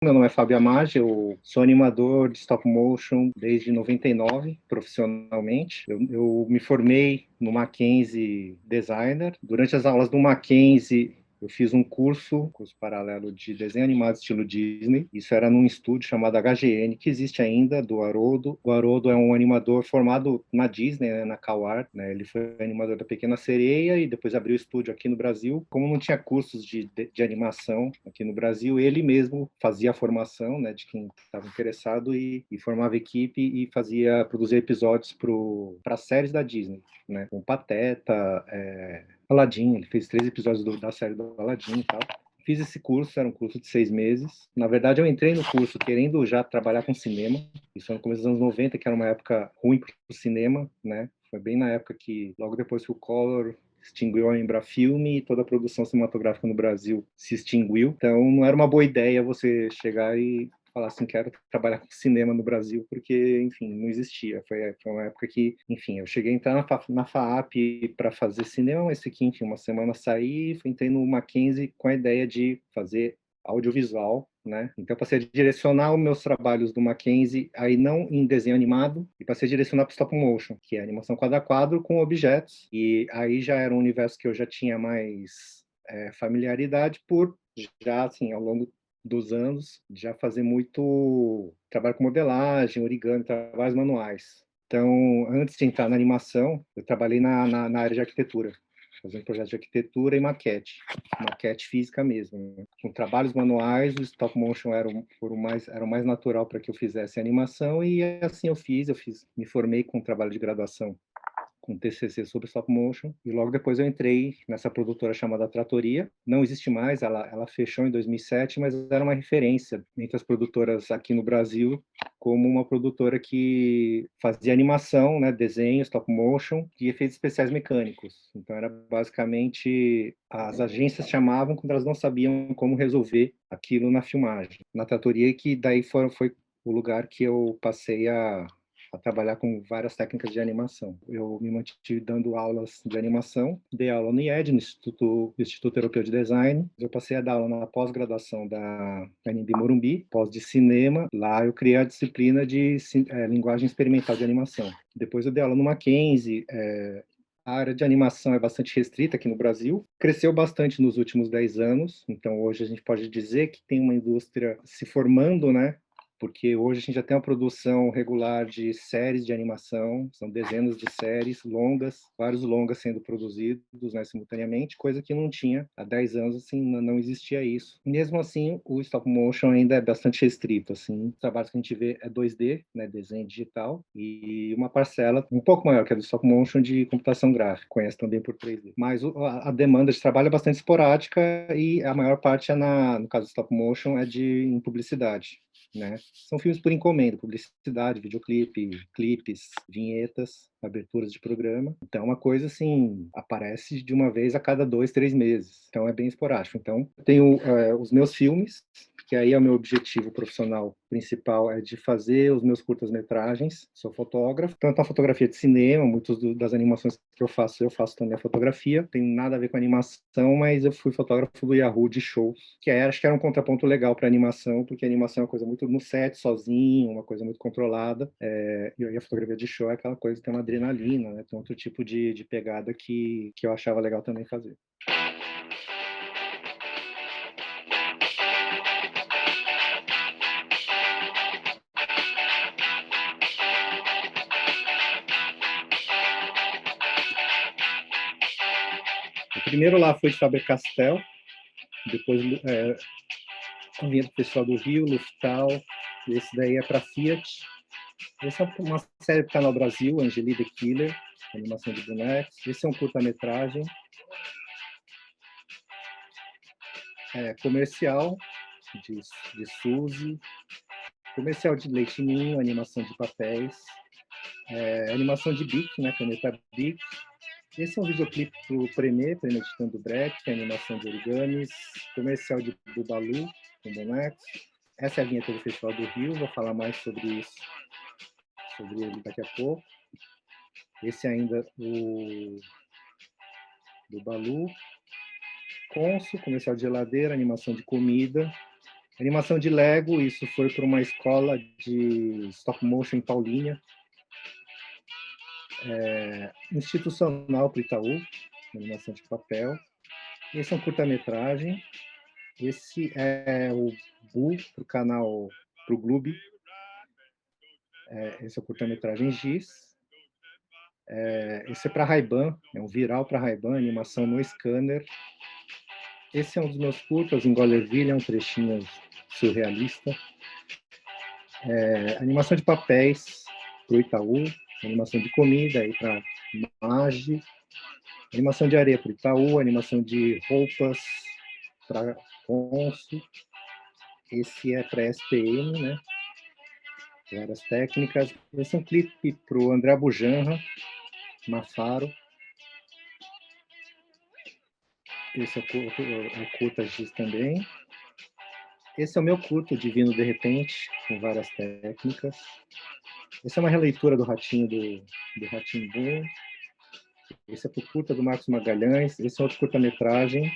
Meu nome é Fábio Amage, eu sou animador de stop motion desde 99, profissionalmente. Eu me formei no Mackenzie Designer. Durante as aulas do Mackenzie, eu fiz um curso paralelo de desenho animado estilo Disney. Isso era num estúdio chamado HGN, que existe ainda, do Haroldo. O Haroldo é um animador formado na Disney, né, na CalArts, né? Ele foi animador da Pequena Sereia e depois abriu o estúdio aqui no Brasil. Como não tinha cursos de animação aqui no Brasil, ele mesmo fazia a formação, né, de quem estava interessado e formava equipe e produzia episódios para séries da Disney, né? Com Pateta, Aladdin, ele fez 3 episódios da série do Aladdin e tal. Fiz esse curso, era um curso de 6 meses. Na verdade, eu entrei no curso querendo já trabalhar com cinema. Isso foi no começo dos anos 90, que era uma época ruim para o cinema, né? Foi bem na época que, logo depois que o Collor extinguiu a Embrafilme e toda a produção cinematográfica no Brasil se extinguiu. Então, não era uma boa ideia você chegar e falar assim, quero trabalhar com cinema no Brasil, porque, enfim, não existia. Foi uma época que, enfim, eu cheguei a entrar na FAAP para fazer cinema, mas fiquei, enfim, uma semana saí, entrei no Mackenzie com a ideia de fazer audiovisual, né? Então, passei a direcionar os meus trabalhos do Mackenzie, aí não em desenho animado, e passei a direcionar para stop motion, que é animação quadro a quadro com objetos, e aí já era um universo que eu já tinha mais familiaridade por já, assim, ao longo dos anos, já fazer muito trabalho com modelagem, origami, trabalhos manuais. Então, antes de entrar na animação, eu trabalhei na área de arquitetura, fazendo projetos de arquitetura e maquete física mesmo, né? Com trabalhos manuais, o stop motion era o mais natural para que eu fizesse animação, e assim eu fiz, me formei com um trabalho de graduação com TCC sobre stop motion, e logo depois eu entrei nessa produtora chamada Tratoria. Não existe mais, ela fechou em 2007, mas era uma referência entre as produtoras aqui no Brasil, como uma produtora que fazia animação, né, desenho, stop motion e efeitos especiais mecânicos. Então era basicamente as agências chamavam quando elas não sabiam como resolver aquilo na filmagem. Na Tratoria, que daí foi o lugar que eu passei a trabalhar com várias técnicas de animação. Eu me mantive dando aulas de animação, dei aula no IED, no Instituto Europeu de Design. Eu passei a dar aula na pós-graduação da ANB Morumbi, pós de cinema. Lá eu criei a disciplina de linguagem experimental de animação. Depois eu dei aula no Mackenzie. A área de animação é bastante restrita aqui no Brasil, cresceu bastante nos últimos 10 anos, então hoje a gente pode dizer que tem uma indústria se formando, né? Porque hoje a gente já tem uma produção regular de séries de animação, são dezenas de séries longas, vários longas sendo produzidos, né, simultaneamente, coisa que não tinha há 10 anos, assim, não existia isso. Mesmo assim, o stop motion ainda é bastante restrito, assim, o trabalho que a gente vê é 2D, né, desenho digital, e uma parcela um pouco maior que a do stop motion de computação gráfica, conhece também por 3D. Mas a demanda de trabalho é bastante esporádica e a maior parte no caso do stop motion, é em publicidade, né? São filmes por encomenda, publicidade, videoclipe, clipes, vinhetas, aberturas de programa. Então, uma coisa assim, aparece de uma vez a cada 2, 3 meses. Então, é bem esporádico. Então, eu tenho os meus filmes, que aí é o meu objetivo profissional principal, é de fazer os meus curtas-metragens. Sou fotógrafo, tanto a fotografia de cinema, muitas das animações que eu faço também a fotografia. Tem nada a ver com animação, mas eu fui fotógrafo do Yahoo de shows, que acho que era um contraponto legal para animação, porque a animação é uma coisa muito no set, sozinho, uma coisa muito controlada. E a fotografia de show é aquela coisa que tem uma adrenalina, né? Tem outro tipo de pegada que eu achava legal também fazer. O primeiro lá foi de Faber-Castell, depois vinha do Festival do Rio, Luftal, esse daí é para Fiat. Essa é uma série do Canal Brasil, Angeli the Killer, animação de bonecos. Esse é um curta-metragem comercial de Suzy, comercial de Leite Ninho, animação de papéis, animação de Bic, né, caneta Bic. Esse é um videoclipe pro Premeditando Break, que é animação de origamis, comercial de Bubalu, com bonecos. Essa é a vinheta do Festival do Rio, vou falar mais sobre isso, sobre ele daqui a pouco. Esse ainda, o do Balu. Consul, comercial de geladeira, animação de comida. Animação de Lego, isso foi para uma escola de stop motion em Paulínia, institucional para o Itaú, animação de papel. Esse é um curta-metragem. Esse é o Bu, para o canal, para o Gloob. Esse é o curta-metragem Giz. Esse é para Ray-Ban, é um viral para Ray-Ban, animação no scanner. Esse é um dos meus curtas, em Gollerville, é um trechinho surrealista. Animação de papéis para o Itaú, animação de comida aí para Mage, animação de areia para o Itaú, animação de roupas para Consul. Esse é para SPM, né? Várias técnicas. Esse é um clipe para o André Bujanra, Mafaro. Esse é o curta Giz também. Esse é o meu curto Divino de Repente, com várias técnicas. Essa é uma releitura do Ratinho do Ratinho Boom. Esse é o curta do Marcos Magalhães. Esse é outro curta-metragem.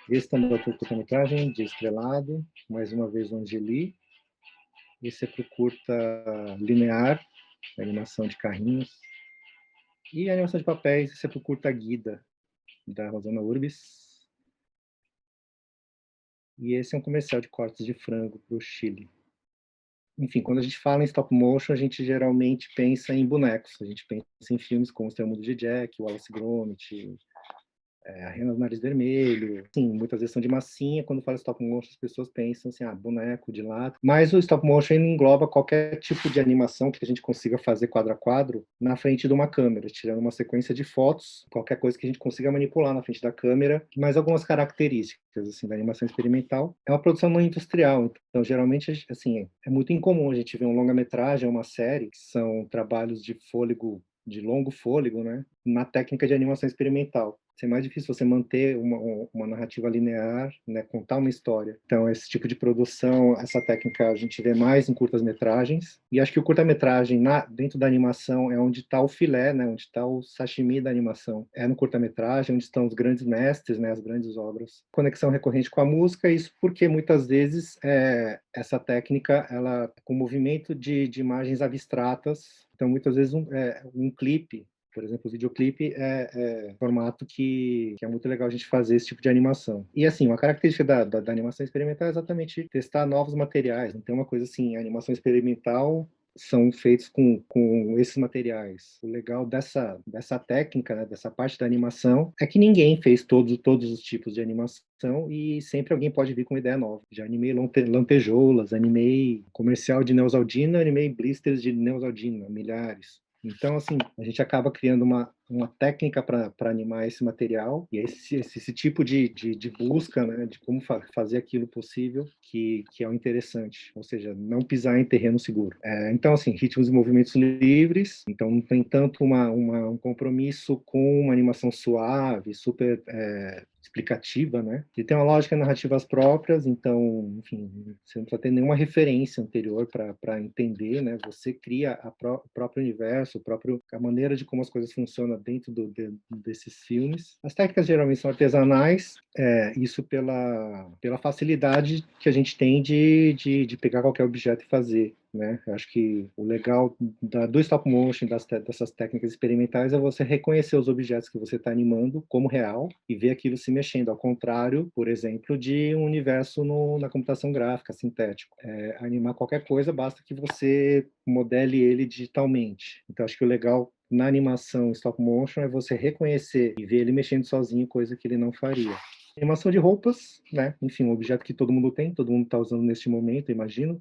Esse também é outro curta-metragem de Estrelado. Mais uma vez o Angeli. Esse é para o curta linear, animação de carrinhos. E a animação de papéis, esse é para o curta Guida, da Rosana Urbis. E esse é um comercial de cortes de frango para o Chile. Enfim, quando a gente fala em stop motion, a gente geralmente pensa em bonecos. A gente pensa em filmes como O Estranho Mundo de Jack, Wallace e Gromit, A Rena do Nariz Vermelho. Sim, muitas vezes são de massinha. Quando fala stop motion, as pessoas pensam assim, boneco de lado. Mas o stop motion engloba qualquer tipo de animação que a gente consiga fazer quadro a quadro na frente de uma câmera, tirando uma sequência de fotos, qualquer coisa que a gente consiga manipular na frente da câmera, mas algumas características assim da animação experimental. É uma produção não industrial, então geralmente assim, é muito incomum a gente ver um longa-metragem, uma série, que são trabalhos de fôlego, de longo fôlego, né, na técnica de animação experimental. É mais difícil você manter uma narrativa linear, né, contar uma história. Então, esse tipo de produção, essa técnica a gente vê mais em curtas-metragens. E acho que o curta-metragem, dentro da animação, é onde está o filé, né, onde está o sashimi da animação. É no curta-metragem, onde estão os grandes mestres, né, as grandes obras. Conexão recorrente com a música, isso porque muitas vezes essa técnica, ela com movimento de imagens abstratas. Então, muitas vezes um clipe, por exemplo, o videoclipe é formato que é muito legal a gente fazer esse tipo de animação. E, assim, uma característica da animação experimental é exatamente testar novos materiais. Não tem uma coisa assim, a animação experimental são feitos com esses materiais. O legal dessa técnica, né, dessa parte da animação, é que ninguém fez todos os tipos de animação e sempre alguém pode vir com uma ideia nova. Já animei lantejoulas, animei comercial de Neosaldina, animei blisters de Neosaldina, milhares. Então, assim, a gente acaba criando uma técnica para animar esse material, e esse tipo de busca, né, de como fazer aquilo possível, que é o interessante, ou seja, não pisar em terreno seguro. Então, assim, ritmos e movimentos livres, então não tem tanto um compromisso com uma animação suave, super explicativa, né? E tem uma lógica narrativas próprias, então, enfim, você não precisa ter nenhuma referência anterior para entender, né? Você cria o próprio universo, a maneira de como as coisas funcionam dentro desses filmes. As técnicas geralmente são artesanais, isso pela facilidade que a gente tem de pegar qualquer objeto e fazer. Né? Eu acho que o legal do stop motion, dessas técnicas experimentais, é você reconhecer os objetos que você está animando como real e ver aquilo se mexendo, ao contrário, por exemplo, de um universo na computação gráfica, sintético. Animar qualquer coisa, basta que você modele ele digitalmente. Então, acho que o legal na animação stop motion é você reconhecer e ver ele mexendo sozinho, coisa que ele não faria. Animação de roupas, né? Enfim, um objeto que todo mundo tem, todo mundo está usando neste momento, imagino.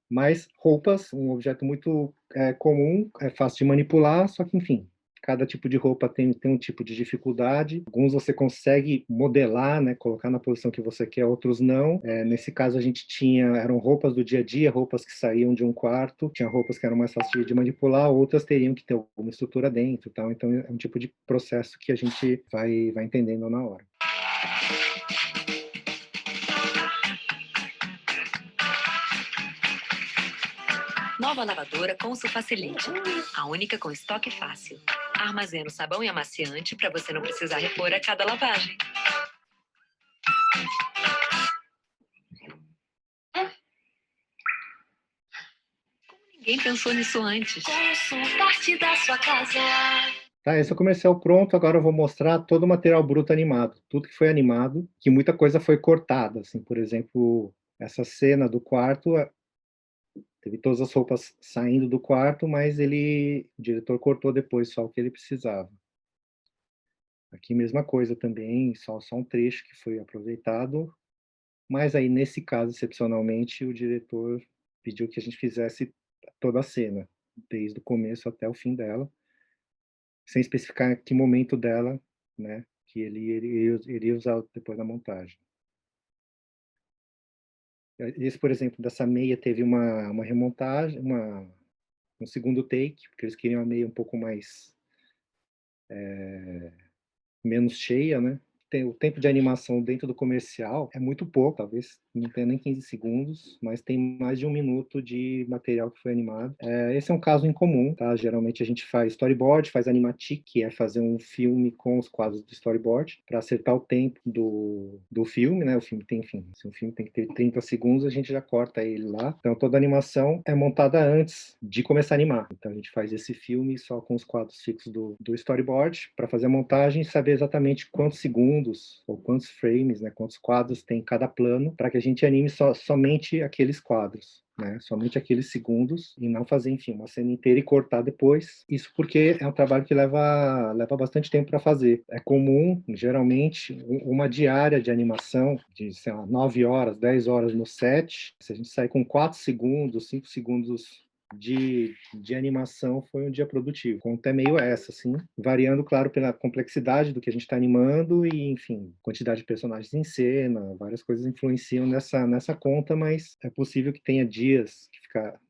Mas roupas, um objeto muito comum, é fácil de manipular, só que, enfim, cada tipo de roupa tem um tipo de dificuldade. Alguns você consegue modelar, né, colocar na posição que você quer, outros não. Nesse caso, eram roupas do dia a dia, roupas que saíam de um quarto, tinha roupas que eram mais fáceis de manipular, outras teriam que ter alguma estrutura dentro, tal. Então, é um tipo de processo que a gente vai entendendo na hora. Nova lavadora Consul Facilite, a única com estoque fácil. Armazena o sabão e amaciante para você não precisar repor a cada lavagem. Ninguém pensou nisso antes. Consul, parte da sua casa. Tá, esse é o comercial pronto, agora eu vou mostrar todo o material bruto animado, tudo que foi animado, que muita coisa foi cortada, assim, por exemplo, essa cena do quarto, teve todas as roupas saindo do quarto, mas o diretor cortou depois só o que ele precisava. Aqui mesma coisa também, só um trecho que foi aproveitado, mas aí nesse caso, excepcionalmente, o diretor pediu que a gente fizesse toda a cena, desde o começo até o fim dela, sem especificar que momento dela, né, que ele iria usar depois na montagem. Esse, por exemplo, dessa meia teve uma remontagem, um segundo take, porque eles queriam a meia um pouco mais menos cheia, né? O tempo de animação dentro do comercial é muito pouco, talvez não tenha nem 15 segundos, mas tem mais de 1 minuto de material que foi animado. Esse é um caso incomum, tá? Geralmente a gente faz storyboard, faz animatic, que é fazer um filme com os quadros do storyboard, para acertar o tempo do filme, né? O filme tem, enfim, se um filme tem que ter 30 segundos, a gente já corta ele lá. Então toda a animação é montada antes de começar a animar. Então a gente faz esse filme só com os quadros fixos do storyboard, para fazer a montagem e saber exatamente quantos segundos ou quantos frames, né, quantos quadros tem cada plano, para que a gente anime somente aqueles quadros, né, somente aqueles segundos, e não fazer, enfim, uma cena inteira e cortar depois. Isso porque é um trabalho que leva bastante tempo para fazer. É comum, geralmente, uma diária de animação de, sei lá, 9 horas, 10 horas no set. Se a gente sair com 4 segundos, 5 segundos de animação, foi um dia produtivo. Conta é meio essa, assim, variando, claro, pela complexidade do que a gente está animando e, enfim, quantidade de personagens em cena, várias coisas influenciam nessa conta, mas é possível que tenha dias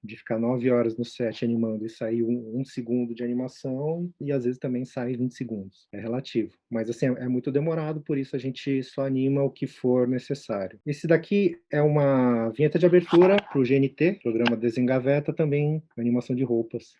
de ficar 9 horas no set animando e sair um segundo de animação, e às vezes também sai 20 segundos. É relativo. Mas assim, é muito demorado, por isso a gente só anima o que for necessário. Esse daqui é uma vinheta de abertura para o GNT, programa Desengaveta, também animação de roupas.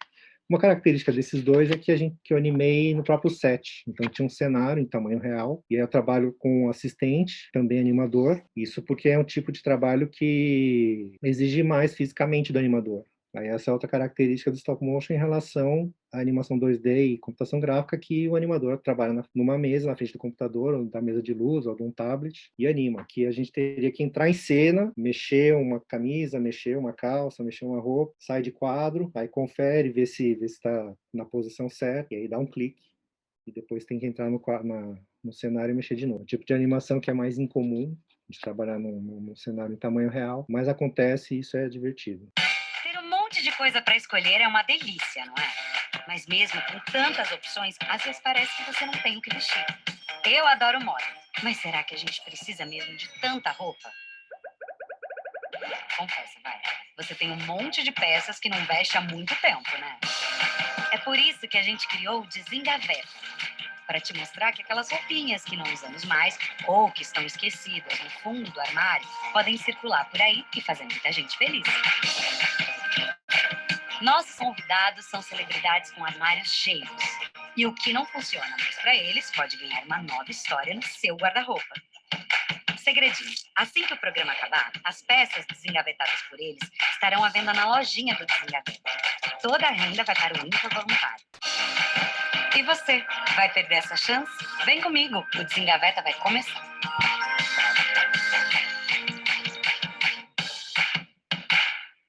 Uma característica desses dois é que eu animei no próprio set. Então tinha um cenário em tamanho real, e aí eu trabalho com um assistente, também animador. Isso porque é um tipo de trabalho que exige mais fisicamente do animador. Aí essa é outra característica do stop motion em relação à animação 2D e computação gráfica, que o animador trabalha numa mesa, na frente do computador, ou da mesa de luz, ou de um tablet, e anima. Aqui a gente teria que entrar em cena, mexer uma camisa, mexer uma calça, mexer uma roupa, sai de quadro, aí confere, vê se está na posição certa, e aí dá um clique, e depois tem que entrar no cenário e mexer de novo. O tipo de animação que é mais incomum, de trabalhar num cenário em tamanho real, mas acontece e isso é divertido. Ter um monte de coisa para escolher é uma delícia, não é? Mas mesmo com tantas opções, às vezes parece que você não tem o que vestir. Eu adoro moda, mas será que a gente precisa mesmo de tanta roupa? Confessa, vai. Você tem um monte de peças que não veste há muito tempo, né? É por isso que a gente criou o Desengaveta, para te mostrar que aquelas roupinhas que não usamos mais ou que estão esquecidas no fundo do armário podem circular por aí e fazer muita gente feliz. Nossos convidados são celebridades com armários cheios. E o que não funciona mais para eles pode ganhar uma nova história no seu guarda-roupa. Segredinho: assim que o programa acabar, as peças desengavetadas por eles estarão à venda na lojinha do Desengaveta. Toda a renda vai para o Info Voluntário. E você, vai perder essa chance? Vem comigo, o Desengaveta vai começar.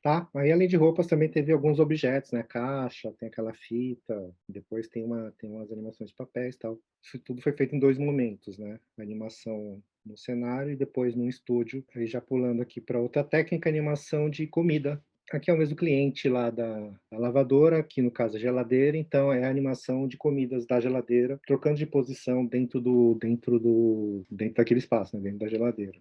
Tá? Aí, além de roupas, também teve alguns objetos, né? Caixa, tem aquela fita, depois tem umas animações de papéis e tal. Isso tudo foi feito em 2 momentos, né? A animação no cenário e depois no estúdio. Aí já pulando aqui para outra técnica, animação de comida. Aqui é o mesmo cliente lá da lavadora, aqui no caso a geladeira, então é a animação de comidas da geladeira, trocando de posição dentro daquele espaço, né? Dentro da geladeira.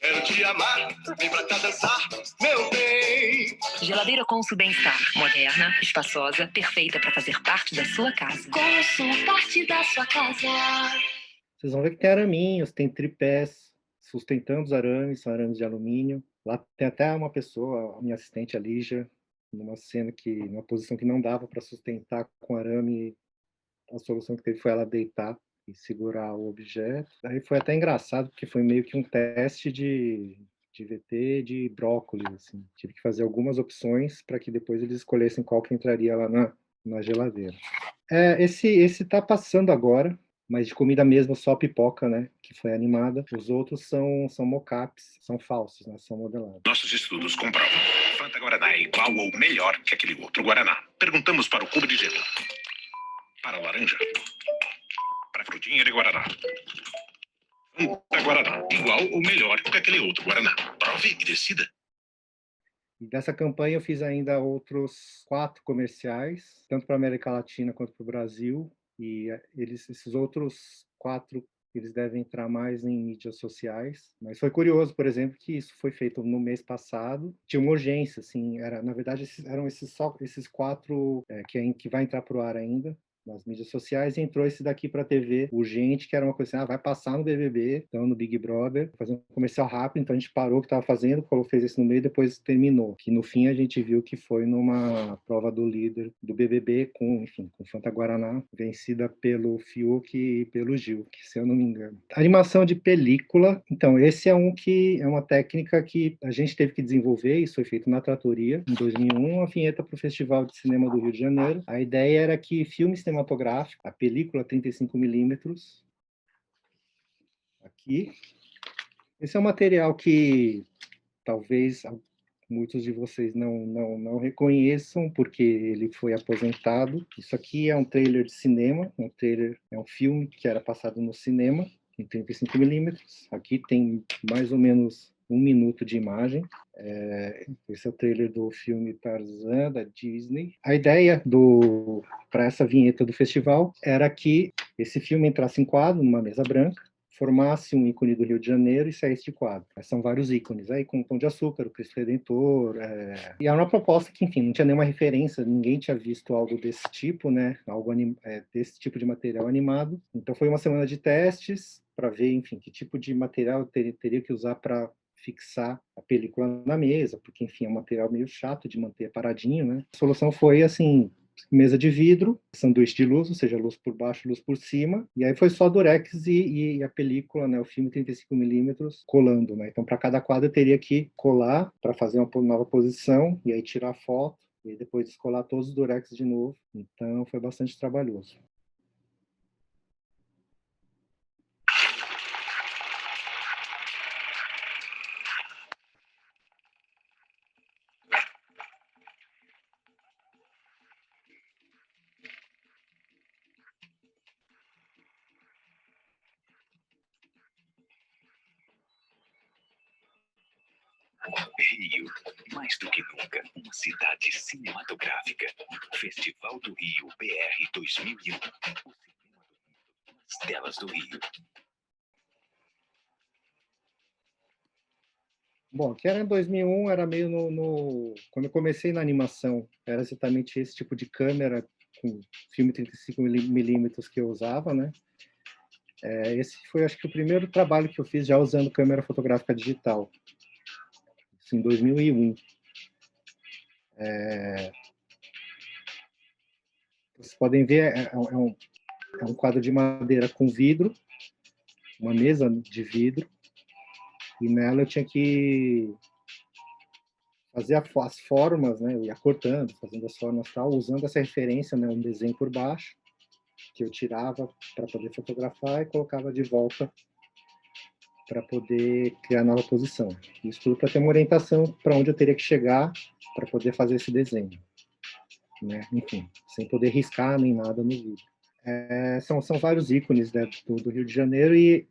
Quero te amar, vem pra cá dançar, meu bem. Geladeira Consul Bem-Estar. Moderna, espaçosa, perfeita para fazer parte da sua casa. Consul, parte da sua casa. Vocês vão ver que tem araminhos, tem tripés sustentando os arames, são arames de alumínio. Lá tem até uma pessoa, a minha assistente, a Lígia, numa posição que não dava para sustentar com arame, a solução que teve foi ela deitar e segurar o objeto. Aí foi até engraçado, porque foi meio que um teste de VT de brócolis, assim. Tive que fazer algumas opções para que depois eles escolhessem qual que entraria lá na geladeira. Esse tá passando agora, mas de comida mesmo só pipoca, né? Que foi animada. Os outros são mockups, são falsos, né? São modelados. Nossos estudos comprovam. Fanta Guaraná é igual ou melhor que aquele outro Guaraná. Perguntamos para o cubo de gelo. Para a laranja. Para a frutinha de Guaraná. Fanta Guaraná, igual ou melhor que aquele outro Guaraná. Prove e decida. E dessa campanha eu fiz ainda outros 4 comerciais, tanto para a América Latina quanto para o Brasil. E esses outros 4, eles devem entrar mais em mídias sociais. Mas foi curioso, por exemplo, que isso foi feito no mês passado. Tinha uma urgência, assim, na verdade, eram esses 4 que vai entrar para o ar ainda nas mídias sociais, e entrou esse daqui para a TV urgente, que era uma coisa assim, vai passar no BBB, então no Big Brother, fazer um comercial rápido, então a gente parou o que estava fazendo, fez esse no meio e depois terminou, que no fim a gente viu que foi numa prova do líder do BBB com Fanta Guaraná, vencida pelo Fiuk e pelo Gil, que se eu não me engano. Animação de película, então esse é um que é uma técnica que a gente teve que desenvolver, isso foi feito na Tratoria, em 2001, a vinheta para o Festival de Cinema do Rio de Janeiro. A ideia era que filme cinematográfico, a película 35mm, aqui, esse é um material que talvez muitos de vocês não reconheçam, porque ele foi aposentado. Isso aqui é um trailer de cinema, é um filme que era passado no cinema, em 35mm. Aqui tem mais ou menos 1 minuto de imagem. Esse é o trailer do filme Tarzan, da Disney. A ideia para essa vinheta do festival era que esse filme entrasse em quadro, numa mesa branca, formasse um ícone do Rio de Janeiro e saísse de quadro. São vários ícones, aí com o Pão de Açúcar, o Cristo Redentor, e era uma proposta que, enfim, não tinha nenhuma referência, ninguém tinha visto algo desse tipo, né, desse tipo de material animado. Então foi uma semana de testes para ver, enfim, que tipo de material teria que usar para fixar a película na mesa, porque, enfim, é um material meio chato de manter paradinho, né? A solução foi, assim, mesa de vidro, sanduíche de luz, ou seja, luz por baixo, luz por cima, e aí foi só durex e a película, né, o filme 35mm colando, né? Então, para cada quadro eu teria que colar para fazer uma nova posição e aí tirar a foto e depois descolar todos os durex de novo. Então, foi bastante trabalhoso. Rio, mais do que nunca, uma cidade cinematográfica. Festival do Rio BR 2001. O cinema do mundo nas telas do Rio. Bom, que era em 2001, era meio quando eu comecei na animação, era exatamente esse tipo de câmera com filme 35mm que eu usava, né? Esse foi, acho que, o primeiro trabalho que eu fiz já usando câmera fotográfica digital, isso em 2001. Vocês podem ver, é um quadro de madeira com vidro, uma mesa de vidro, e nela eu tinha que fazer as formas, né? Eu ia cortando, fazendo as formas tal, usando essa referência, né? Um desenho por baixo, que eu tirava para poder fotografar e colocava de volta para poder criar nova posição. Isso tudo para ter uma orientação para onde eu teria que chegar para poder fazer esse desenho, né? Enfim, sem poder riscar nem nada no vídeo. São vários ícones, né, do Rio de Janeiro, e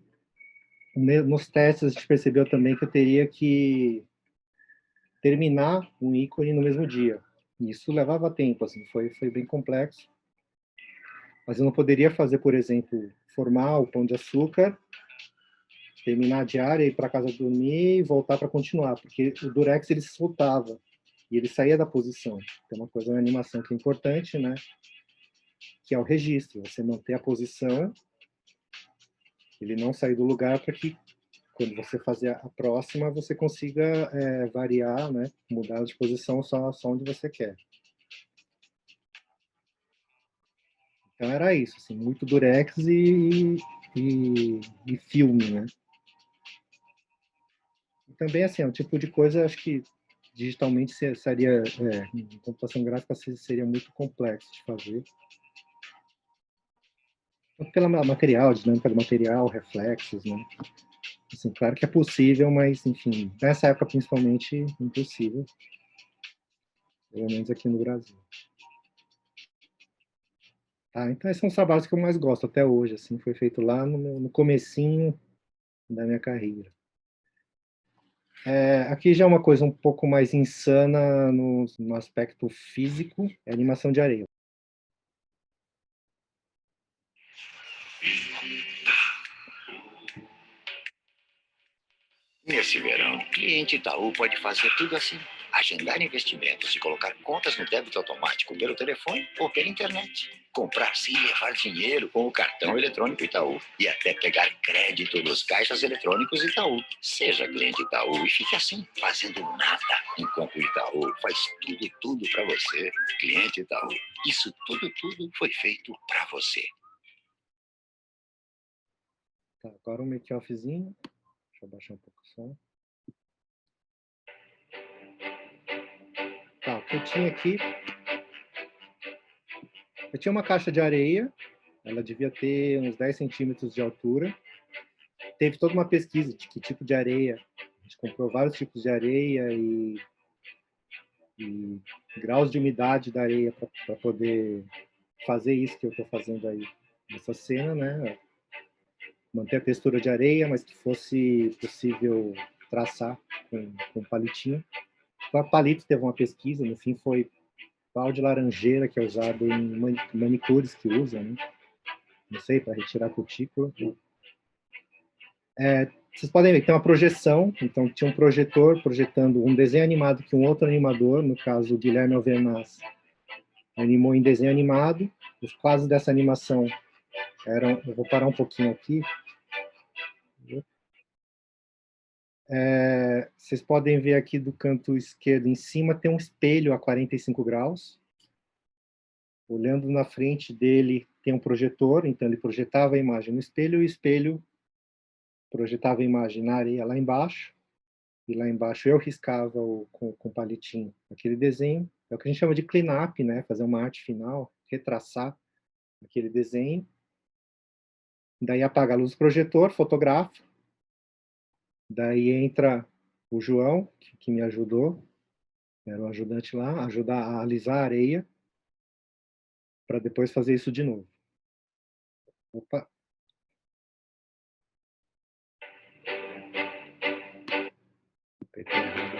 nos testes a gente percebeu também que eu teria que terminar um ícone no mesmo dia. Isso levava tempo, assim, foi bem complexo. Mas eu não poderia fazer, por exemplo, formar o Pão de Açúcar, terminar a diária, ir para casa dormir e voltar para continuar, porque o durex ele se soltava e ele saía da posição. Tem uma coisa na animação que é importante, né? Que é o registro, você manter a posição, ele não sair do lugar para que quando você fazer a próxima, você consiga variar, né, mudar de posição só onde você quer. Então era isso, assim, muito durex e filme, né? E também, assim, é um tipo de coisa, acho que digitalmente seria, em computação gráfica seria muito complexo de fazer. Pela material, dinâmica do material, reflexos, né? Assim, claro que é possível, mas, enfim, nessa época principalmente, impossível. Pelo menos aqui no Brasil. Tá, então esses são os trabalhos que eu mais gosto até hoje, assim, foi feito lá no comecinho da minha carreira. Aqui já é uma coisa um pouco mais insana no aspecto físico, é animação de areia. Nesse verão, cliente Itaú pode fazer tudo assim: agendar investimentos e colocar contas no débito automático pelo telefone ou pela internet. Comprar sim e levar dinheiro com o cartão eletrônico Itaú e até pegar crédito nos caixas eletrônicos Itaú. Seja cliente Itaú e fique assim, fazendo nada, enquanto o Itaú faz tudo para você. Cliente Itaú, isso tudo foi feito para você. Tá, agora um make-offzinho. Deixa eu baixar um pouco o som. Tá, o que eu tinha aqui... Eu tinha uma caixa de areia, ela devia ter uns 10 centímetros de altura. Teve toda uma pesquisa de que tipo de areia. A gente comprou vários tipos de areia e graus de umidade da areia para poder fazer isso que eu estou fazendo aí nessa cena, né? Manter a textura de areia, mas que fosse possível traçar com palitinho. O palito teve uma pesquisa, no fim foi pau de laranjeira, que é usado em manicures que usam, né? Não sei, para retirar a cutícula. Vocês podem ver que tem uma projeção, então tinha um projetor projetando um desenho animado que um outro animador, no caso o Guilherme Alvernaz, animou em desenho animado. Os quadros dessa animação eram... Eu vou parar um pouquinho aqui. Vocês podem ver aqui do canto esquerdo em cima tem um espelho a 45 graus. Olhando na frente dele tem um projetor, então ele projetava a imagem no espelho e o espelho projetava a imagem na areia lá embaixo. E lá embaixo eu riscava com palitinho aquele desenho. É o que a gente chama de clean-up, né? Fazer uma arte final, retraçar aquele desenho. Daí apaga a luz do projetor, fotografa. Daí entra o João, que me ajudou, era o ajudante lá, ajudar a alisar a areia, para depois fazer isso de novo. Opa! Apertei errado.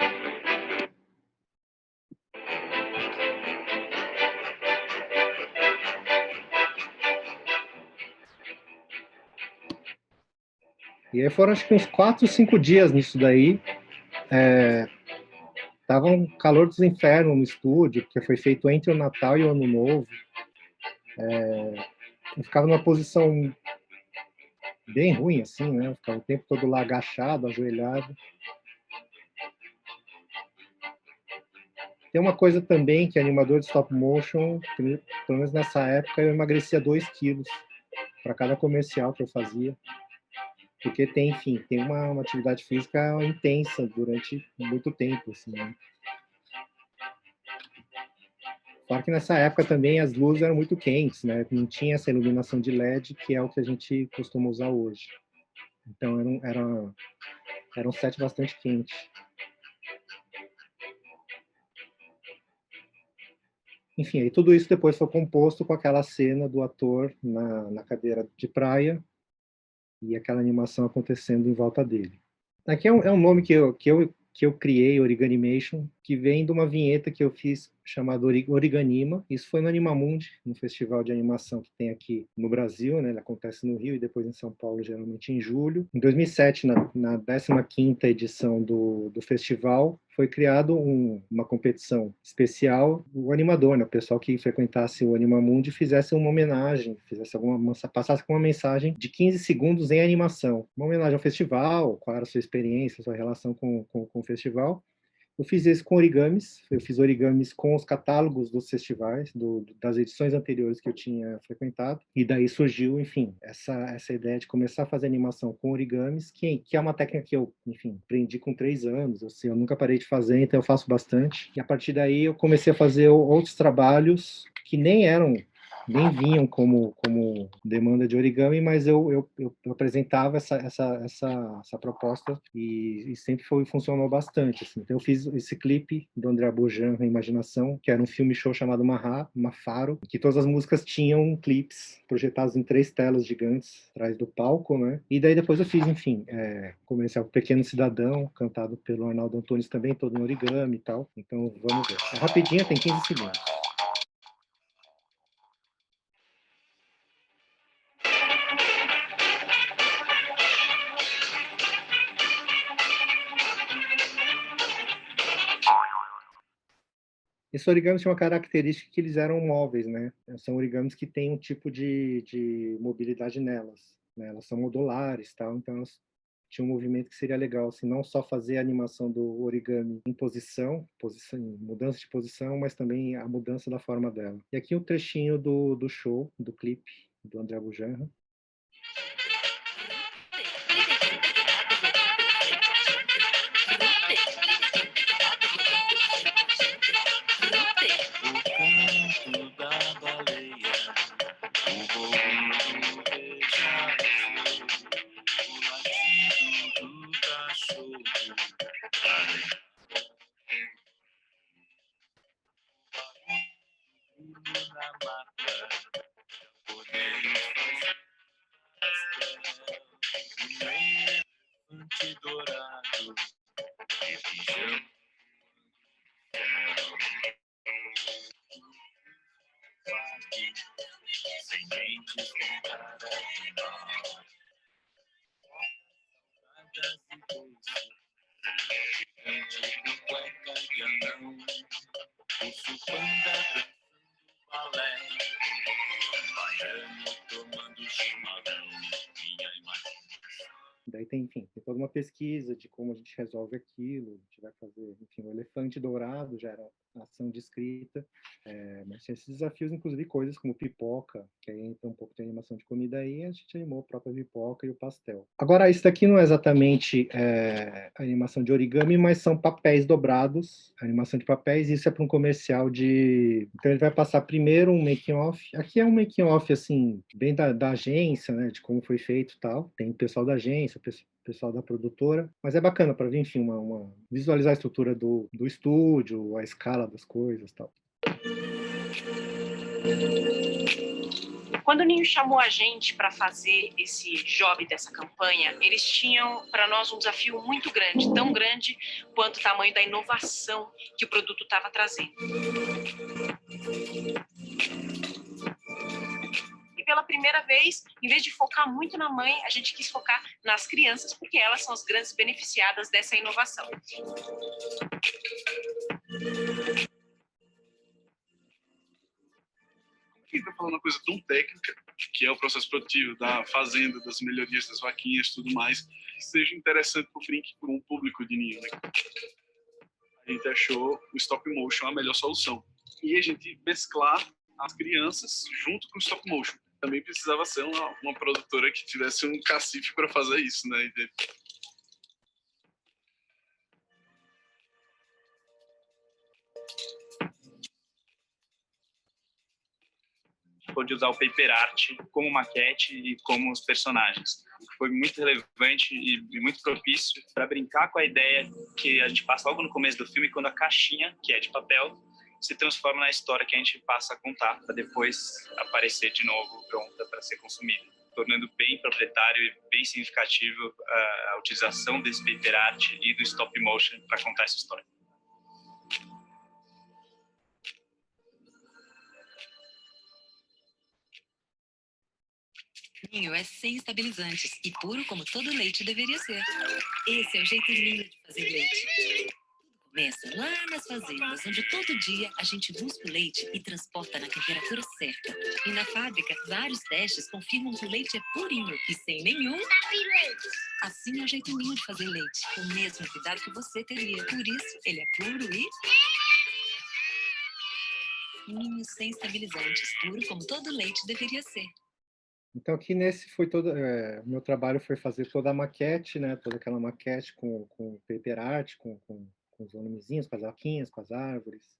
E aí foram acho que uns 4, 5 dias nisso daí. Tava um calor dos infernos no estúdio, porque foi feito entre o Natal e o Ano Novo. Eu ficava numa posição bem ruim, assim, né? Eu ficava o tempo todo lá agachado, ajoelhado. Tem uma coisa também que animador de stop motion, pelo menos nessa época, eu emagrecia 2 quilos para cada comercial que eu fazia. Porque tem, enfim, tem uma atividade física intensa durante muito tempo, assim, né? Claro que nessa época também as luzes eram muito quentes, né? Não tinha essa iluminação de LED, que é o que a gente costuma usar hoje. Então era um set bastante quente. Enfim, aí tudo isso depois foi composto com aquela cena do ator na cadeira de praia e aquela animação acontecendo em volta dele. Aqui é um nome que eu criei, Origanimation, que vem de uma vinheta que eu fiz chamado Origanima. Isso foi no Animamundi, no festival de animação que tem aqui no Brasil, né? Ele acontece no Rio e depois em São Paulo, geralmente em julho. Em 2007, na 15ª edição do festival, foi criado uma competição especial. O animador, né, o pessoal que frequentasse o Animamundi, fizesse uma homenagem, passasse com uma mensagem de 15 segundos em animação. Uma homenagem ao festival, qual era a sua experiência, a sua relação com o festival. Eu fiz isso com origamis, eu fiz origamis com os catálogos dos festivais, das edições anteriores que eu tinha frequentado, e daí surgiu, enfim, essa ideia de começar a fazer animação com origamis, que é uma técnica que eu, enfim, aprendi com 3 anos, assim, eu nunca parei de fazer, então eu faço bastante, e a partir daí eu comecei a fazer outros trabalhos que nem vinham como demanda de origami, mas eu apresentava essa proposta e sempre funcionou bastante. Assim. Então eu fiz esse clipe do André Bojan, Imaginação, que era um filme show chamado Mafaro, que todas as músicas tinham clipes projetados em 3 telas gigantes atrás do palco, né? E daí depois eu fiz, enfim, comecei o Pequeno Cidadão, cantado pelo Arnaldo Antunes também, todo em origami e tal. Então vamos ver. É rapidinho, tem 15 segundos. Esses origamis tinham uma característica que eles eram móveis, né? São origamis que têm um tipo de mobilidade nelas, né? Elas são modulares, tal, então elas tinham um movimento que seria legal, assim, não só fazer a animação do origami em mudança de posição, mas também a mudança da forma dela. E aqui um trechinho do show, do clipe do André Bujanra. Daí tem, enfim, tem toda uma pesquisa de como a gente resolve aquilo, a gente vai fazer, enfim, o Elefante Dourado já era ação de escrita, mas tinha esses desafios, inclusive coisas como pipoca, que aí entra um pouco de animação de comida aí, a gente animou a própria pipoca e o pastel. Agora, isso daqui não é exatamente animação de origami, mas são papéis dobrados, animação de papéis, isso é para um comercial de... Então ele vai passar primeiro um making-off, aqui é um making-off, assim, bem da agência, né, de como foi feito e tal, tem o pessoal da agência, pessoal da produtora, mas é bacana para ver, enfim, visualizar a estrutura do estúdio, a escala das coisas e tal. Quando o Ninho chamou a gente para fazer esse job dessa campanha, eles tinham para nós um desafio muito grande, tão grande quanto o tamanho da inovação que o produto estava trazendo. Pela primeira vez, em vez de focar muito na mãe, a gente quis focar nas crianças, porque elas são as grandes beneficiadas dessa inovação. Quem está falando uma coisa tão técnica, que é o processo produtivo da fazenda, das melhorias das vaquinhas e tudo mais, que seja interessante para o Brinque com o público de Ninho, né? A gente achou o stop motion a melhor solução. E a gente mesclar as crianças junto com o stop motion. Também precisava ser uma produtora que tivesse um cacife para fazer isso, né? Pode usar o paper art como maquete e como os personagens. Foi muito relevante e muito propício para brincar com a ideia que a gente passa logo no começo do filme, quando a caixinha, que é de papel, se transforma na história que a gente passa a contar, para depois aparecer de novo pronta para ser consumida, tornando bem proprietário e bem significativo a utilização desse paper art e do stop motion para contar essa história. Ninho é sem estabilizantes e puro como todo leite deveria ser. Esse é o jeito Ninho de fazer leite. Começa lá nas fazendas, onde todo dia a gente busca o leite e transporta na temperatura certa. E na fábrica, vários testes confirmam que o leite é purinho e sem nenhum... Assim é o jeito Ninho de fazer leite, com o mesmo cuidado que você teria. Por isso, ele é puro e... Ninho sem estabilizantes, puro como todo leite deveria ser. Então aqui nesse foi todo, meu trabalho foi fazer toda a maquete, né? Toda aquela maquete com paper art, com os nomezinhos, com as vaquinhas, com as árvores.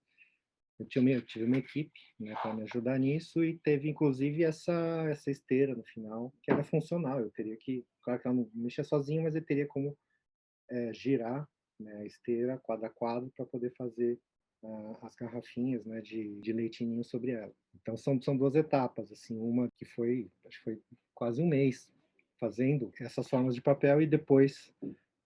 Eu tive uma equipe, né, para me ajudar nisso e teve inclusive essa esteira no final, que era funcional. Eu teria que, claro que ela não mexia sozinha, mas eu teria como girar, né, a esteira quadro a quadro para poder fazer as garrafinhas, né, de leitinho sobre ela. Então são duas etapas, assim, uma que acho que foi quase um mês fazendo essas formas de papel e depois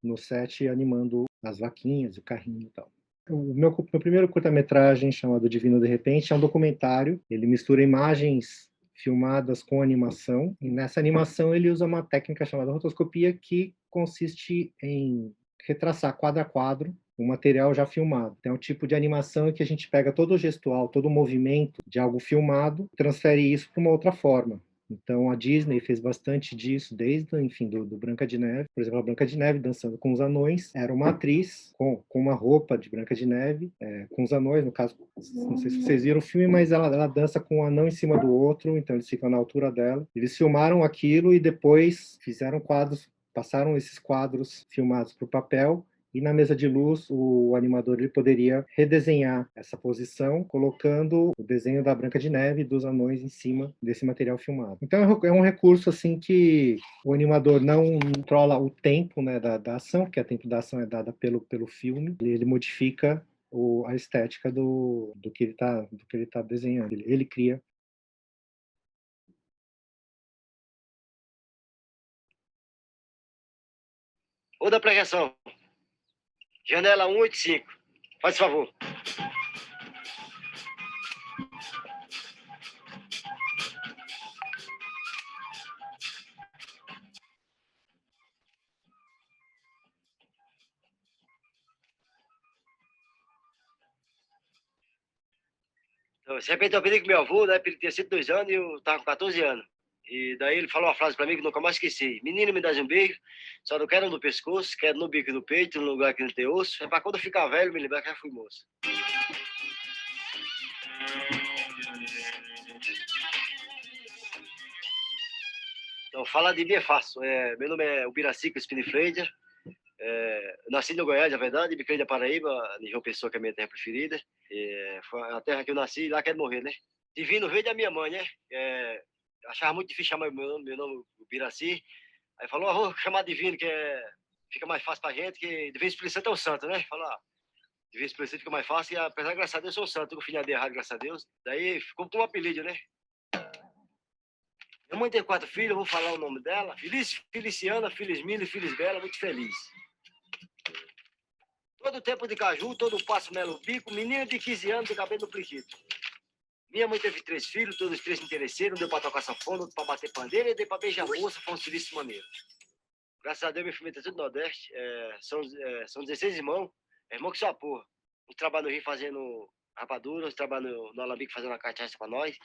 no set animando as vaquinhas, o carrinho e tal. O meu primeiro curta-metragem, chamado Divino de Repente, é um documentário. Ele mistura imagens filmadas com animação, e nessa animação ele usa uma técnica chamada rotoscopia, que consiste em retraçar quadro a quadro um material já filmado. Então, é um tipo de animação em que a gente pega todo o gestual, todo o movimento de algo filmado, transfere isso para uma outra forma. Então, a Disney fez bastante disso, desde, enfim, do Branca de Neve. Por exemplo, a Branca de Neve dançando com os anões, era uma atriz com uma roupa de Branca de Neve, com os anões, no caso, não sei se vocês viram o filme, mas ela dança com um anão em cima do outro, então eles ficam na altura dela. Eles filmaram aquilo e depois fizeram quadros, passaram esses quadros filmados para o papel, e na mesa de luz o animador ele poderia redesenhar essa posição, colocando o desenho da Branca de Neve e dos anões em cima desse material filmado. Então é um recurso assim que o animador não controla o tempo, né, da ação, porque o tempo da ação é dada pelo filme, ele modifica a estética do que ele tá desenhando. Ele cria. Ou da pregação. Janela 185. Faz favor. Então, de repente eu pedi com meu avô, né? Ele tinha 102 anos e eu estava com 14 anos. E daí ele falou uma frase para mim que nunca mais esqueci. Menino, me dá um beijo, só não quero no pescoço, quero no bico e no peito, no lugar que não tem osso. É para quando eu ficar velho me lembrar que já fui moço. Então, falar de mim é fácil. Meu nome é Ubiraci Crispini Freitas. Nasci no Goiás, na verdade, me criei na Paraíba, em João Pessoa, que é a minha terra preferida. Foi a terra que eu nasci e lá quero morrer, né? Divino veio da minha mãe, né? Achava muito difícil chamar meu nome Ubiraci. Aí falou, vou chamar Divino, que fica mais fácil pra gente, que Divino Espírito Santo é um santo, né? Falou, Divino Espírito Santo fica mais fácil, e apesar, graças a Deus, eu sou um santo, eu filho de errado, graças a Deus. Daí ficou com um apelido, né? Minha mãe tem 4 filhos, eu vou falar o nome dela. Feliciana, Felismila e Felisbela, muito feliz. Todo tempo de caju, todo passo melo bico, menina de 15 anos de cabelo pliquito. Minha mãe teve 3 filhos, todos 3 interesseiros, um deu pra tocar sanfona, outro pra bater pandeira, e deu pra beijar moça, foi um serviço maneiro. Graças a Deus, minha família tá tudo no Nordeste, são 16 irmãos, irmão que só a porra. Uns trabalham no Rio fazendo rapadura, uns trabalham no Alambique fazendo uma cachaça pra nós.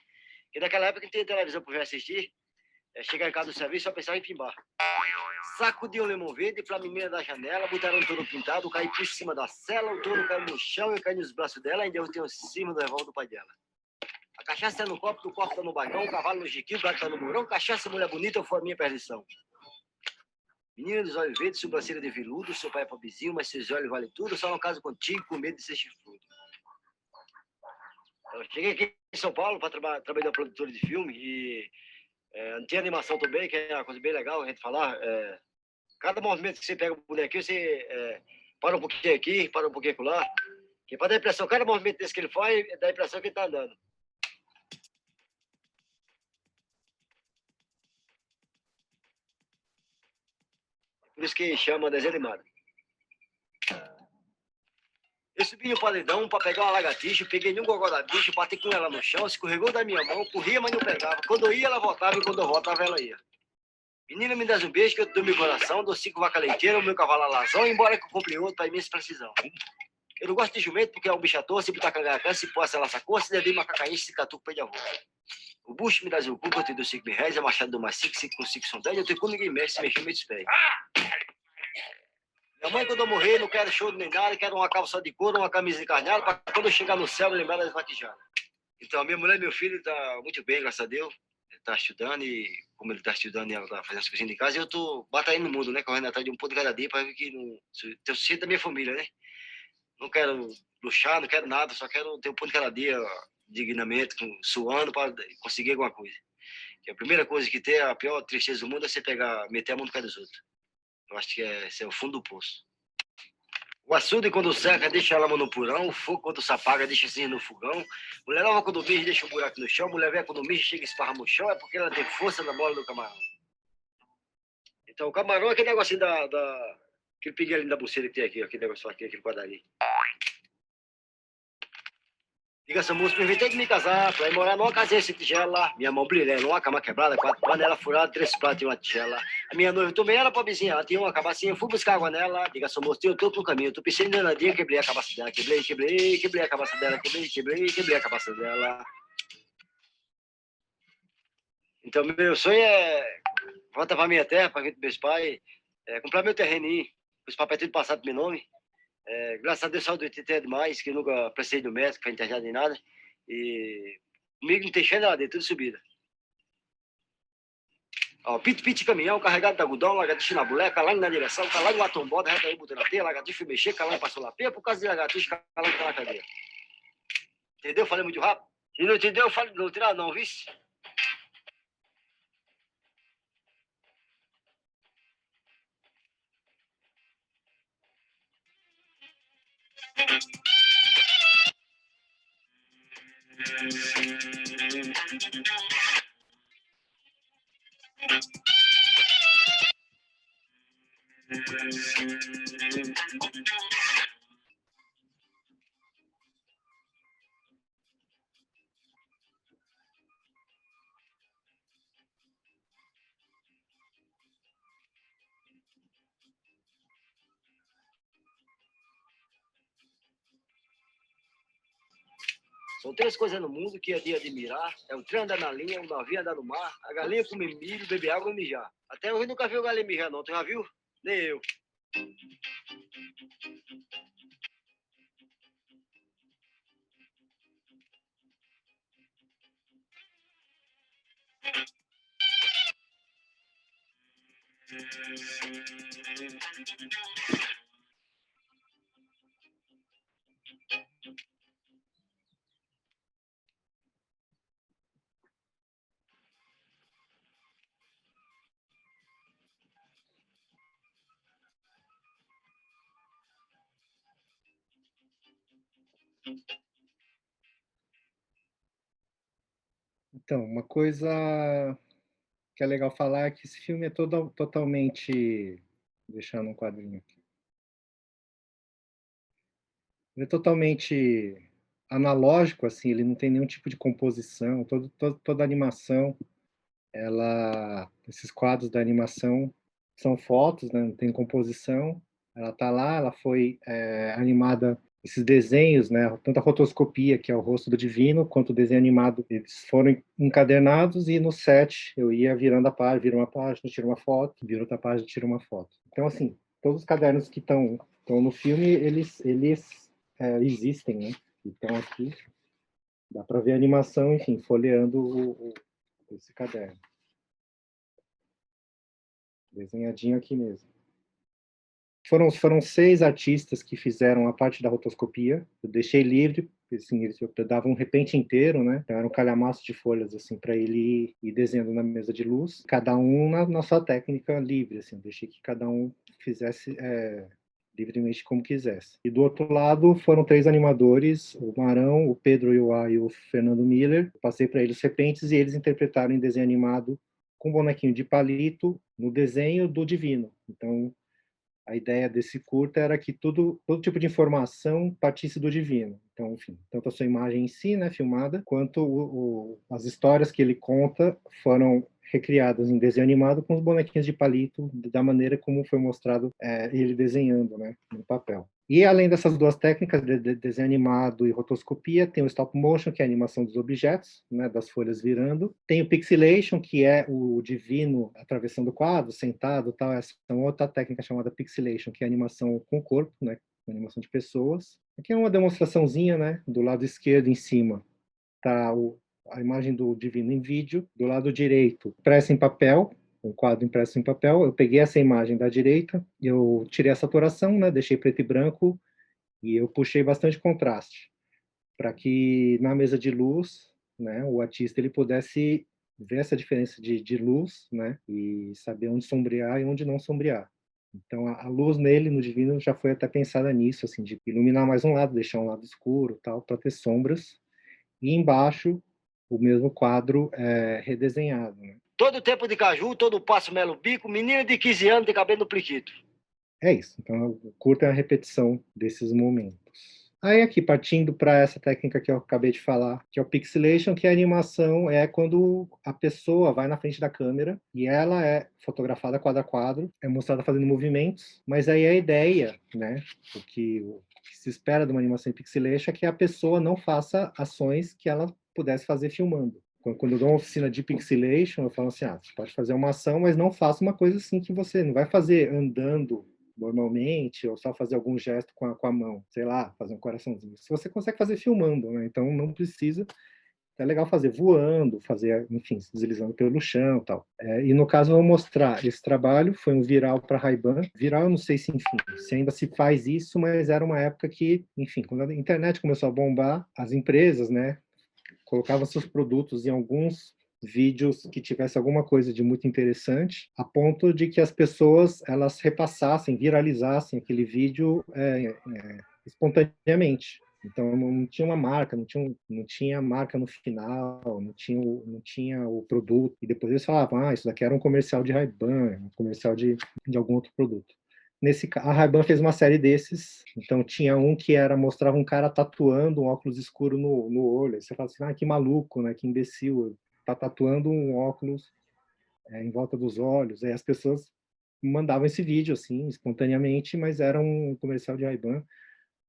E naquela época não tinha televisão pra ver assistir, chegar em casa do serviço só pensava em pimbar. Sacudiu o limão verde pra menina da janela, botaram o touro pintado, caiu por cima da cela, o touro caiu no chão, eu caí nos braços dela, ainda eu tenho em cima do revólver do pai dela. A cachaça tá no copo, o copo tá no bagão, o cavalo no jiquinho, o gato tá no murão, cachaça, mulher bonita, foi a minha perdição. Menina dos olhos verdes, sobrancelha de veludo, seu pai é pobrezinho, mas seus olhos valem tudo, só não caso contigo com medo de ser chifrudo. Eu cheguei aqui em São Paulo para trabalhar na produtora de filme e não tinha animação também, que é uma coisa bem legal a gente falar. Cada movimento que você pega o bonequinho, você para um pouquinho aqui, para um pouquinho lá, que para dar a impressão, cada movimento desse que ele faz, dá a impressão que ele está andando. Por isso que chama desenho animado. Eu subi no paredão para pegar uma lagartixa, peguei num gogó da bicha, bati com ela no chão, escorregou da minha mão, corria, mas não pegava. Quando eu ia, ela voltava, e quando eu voltava, ela ia. Menina, me dá um beijo que eu te dou meu coração, dou 5 vacas leiteiras, o meu cavalo alazão, embora que eu compre outro para imensa precisão. Eu não gosto de jumento porque é um bicho à toa, se botar cangaca, se possa ela sacou, se der de macacaí, se catuca pé de avô. O bucho me dá o cu, que eu te dou 5 mil reais, a machado do mais 5, 5 com 5 são 10, eu tenho cu, ninguém mexe, se mexer, me despede. Minha mãe, quando eu morrer, não quero show nem nada, quero uma calça de couro, uma camisa de carneiro, para quando eu chegar no céu, me lembrar das vaquejadas. Então, a minha mulher e meu filho tá muito bem, graças a Deus. Ele tá estudando e, como ele tá estudando e ela tá fazendo as coisinhas de casa, eu tô batendo no mundo, né? Correndo atrás de um pouco de cada dia para ver que não... Ter o sustento da minha família, né? Não quero luxar, não quero nada, só quero ter um pouco de cada dia, dignamente, suando para conseguir alguma coisa. Que a primeira coisa que tem, a pior tristeza do mundo é você pegar, meter a mão no pé dos outros. Eu acho que esse é o fundo do poço. O açude, quando seca, deixa a lama no porão. O fogo, quando se apaga, deixa assim no fogão. Mulher nova, quando mija, deixa um buraco no chão. Mulher velha, quando mija, chega e esparra no chão. É porque ela tem força na bola do camarão. Então, o camarão é aquele negocinho aquele pinguelinho da buceira que tem aqui, aquele negócio aqui, aquele quadradinho. Diga, essa moça, inventei de me casar, pra ir morar numa casinha sem tigela. Minha mão brilhando, uma cama quebrada, 4 panelas furadas, 3 pratos e uma tigela. A minha noiva também era pobrezinha, ela tinha uma cabacinha, eu fui buscar água nela. Diga, essa moça, eu tô no caminho, tô pensando em danadinha, quebrei a cabaça dela, quebrei a cabaça dela, quebrei a cabaça dela. Então, meu sonho é voltar pra minha terra, pra ver com meus pais, comprar meu terreninho, os papéis tudo passado pro meu nome. Graças a Deus, saúde tem demais, que eu nunca precisei do médico para internar nem nada. E comigo não tem cheio nada, é tudo subida. Ó, pit caminhão, carregado de algodão, lagartixa na boleca, calango na direção, calango na tombada, reta aí, botando na teia, lagartixa foi mexer, calango passou na peia, por causa de lagartixa, calango tá na cadeia. Entendeu? Falei muito rápido? Se não entendeu, fale não tirar não, vice? São 3 coisas no mundo que é de admirar. É o trem andar na linha, o navio andar no mar, a galinha comer milho, beber água e mijar. Até hoje nunca viu galinha mijar não, tu já viu? Nem eu. Então, uma coisa que é legal falar é que esse filme é totalmente... Deixando um quadrinho aqui. Ele é totalmente analógico, assim, ele não tem nenhum tipo de composição, toda a animação, esses quadros da animação são fotos, né, não tem composição, ela tá lá, ela foi animada, esses desenhos, né, tanto a rotoscopia, que é o rosto do Divino, quanto o desenho animado, eles foram encadernados e no set eu ia virando a página, vira uma página, tira uma foto, vira outra página, tira uma foto. Então, assim, todos os cadernos que estão no filme, eles existem, né? Então aqui dá para ver a animação, enfim, folheando esse caderno. Desenhadinho aqui mesmo. Foram 6 artistas que fizeram a parte da rotoscopia. Eu deixei livre, assim, eu dava um repente inteiro, né? Então, era um calhamaço de folhas assim para ele ir desenhando na mesa de luz, cada um na sua técnica livre, assim. Deixei que cada um fizesse livremente como quisesse. E do outro lado foram 3 animadores, o Marão, o Pedro Iuá e o Fernando Miller. Passei para eles repentes e eles interpretaram em desenho animado com bonequinho de palito no desenho do Divino. Então, a ideia desse curta era que todo tipo de informação partisse do Divino. Então, enfim, tanto a sua imagem em si, né, filmada, quanto as histórias que ele conta foram recriadas em desenho animado com os bonequinhos de palito, da maneira como foi mostrado ele desenhando, né, no papel. E além dessas duas técnicas, de desenho animado e rotoscopia, tem o stop motion, que é a animação dos objetos, né, das folhas virando. Tem o pixelation, que é o divino atravessando o quadro, sentado, tal. Essa é uma outra técnica chamada pixelation, que é a animação com o corpo, né, animação de pessoas. Aqui é uma demonstraçãozinha, né, do lado esquerdo em cima está a imagem do divino em vídeo, do lado direito, impresso em papel, um quadro impresso em papel. Eu peguei essa imagem da direita, eu tirei a saturação, né, deixei preto e branco, e eu puxei bastante contraste, para que na mesa de luz, né, o artista ele pudesse ver essa diferença de luz, né, e saber onde sombrear e onde não sombrear. Então, a luz nele, no divino, já foi até pensada nisso, assim, de iluminar mais um lado, deixar um lado escuro, tal, para ter sombras. E embaixo, o mesmo quadro redesenhado, né? Todo tempo de caju, todo passo melo bico, menina de 15 anos de cabelo no pliquito. É isso. Então, o curto é a repetição desses momentos. Aí aqui, partindo para essa técnica que eu acabei de falar, que é o pixelation, que a animação é quando a pessoa vai na frente da câmera e ela é fotografada quadro a quadro, é mostrada fazendo movimentos, mas aí a ideia, né, o que se espera de uma animação em pixelation é que a pessoa não faça ações que ela pudesse fazer filmando. Quando eu dou uma oficina de pixelation, eu falo assim, você pode fazer uma ação, mas não faça uma coisa assim que você não vai fazer andando normalmente, ou só fazer algum gesto com a mão, sei lá, fazer um coraçãozinho. Se você consegue fazer filmando, né? Então não precisa. É legal fazer voando, fazer, enfim, se deslizando pelo chão, tal. E no caso eu vou mostrar esse trabalho, foi um viral para Ray-Ban. Viral, eu não sei se, enfim, se ainda se faz isso, mas era uma época que, enfim, quando a internet começou a bombar, as empresas, né, colocavam seus produtos em alguns vídeos que tivesse alguma coisa de muito interessante, a ponto de que as pessoas elas repassassem, viralizassem aquele vídeo espontaneamente. Então não tinha uma marca, não tinha marca no final, não tinha o produto. E depois eles falavam, isso daqui era um comercial de Ray-Ban, um comercial de algum outro produto. A Ray-Ban fez uma série desses, então tinha um que mostrava um cara tatuando um óculos escuro no olho. Aí você fala assim, que maluco, né? Que imbecil, tá tatuando um óculos em volta dos olhos. Aí as pessoas mandavam esse vídeo assim, espontaneamente, mas era um comercial de Ray-Ban.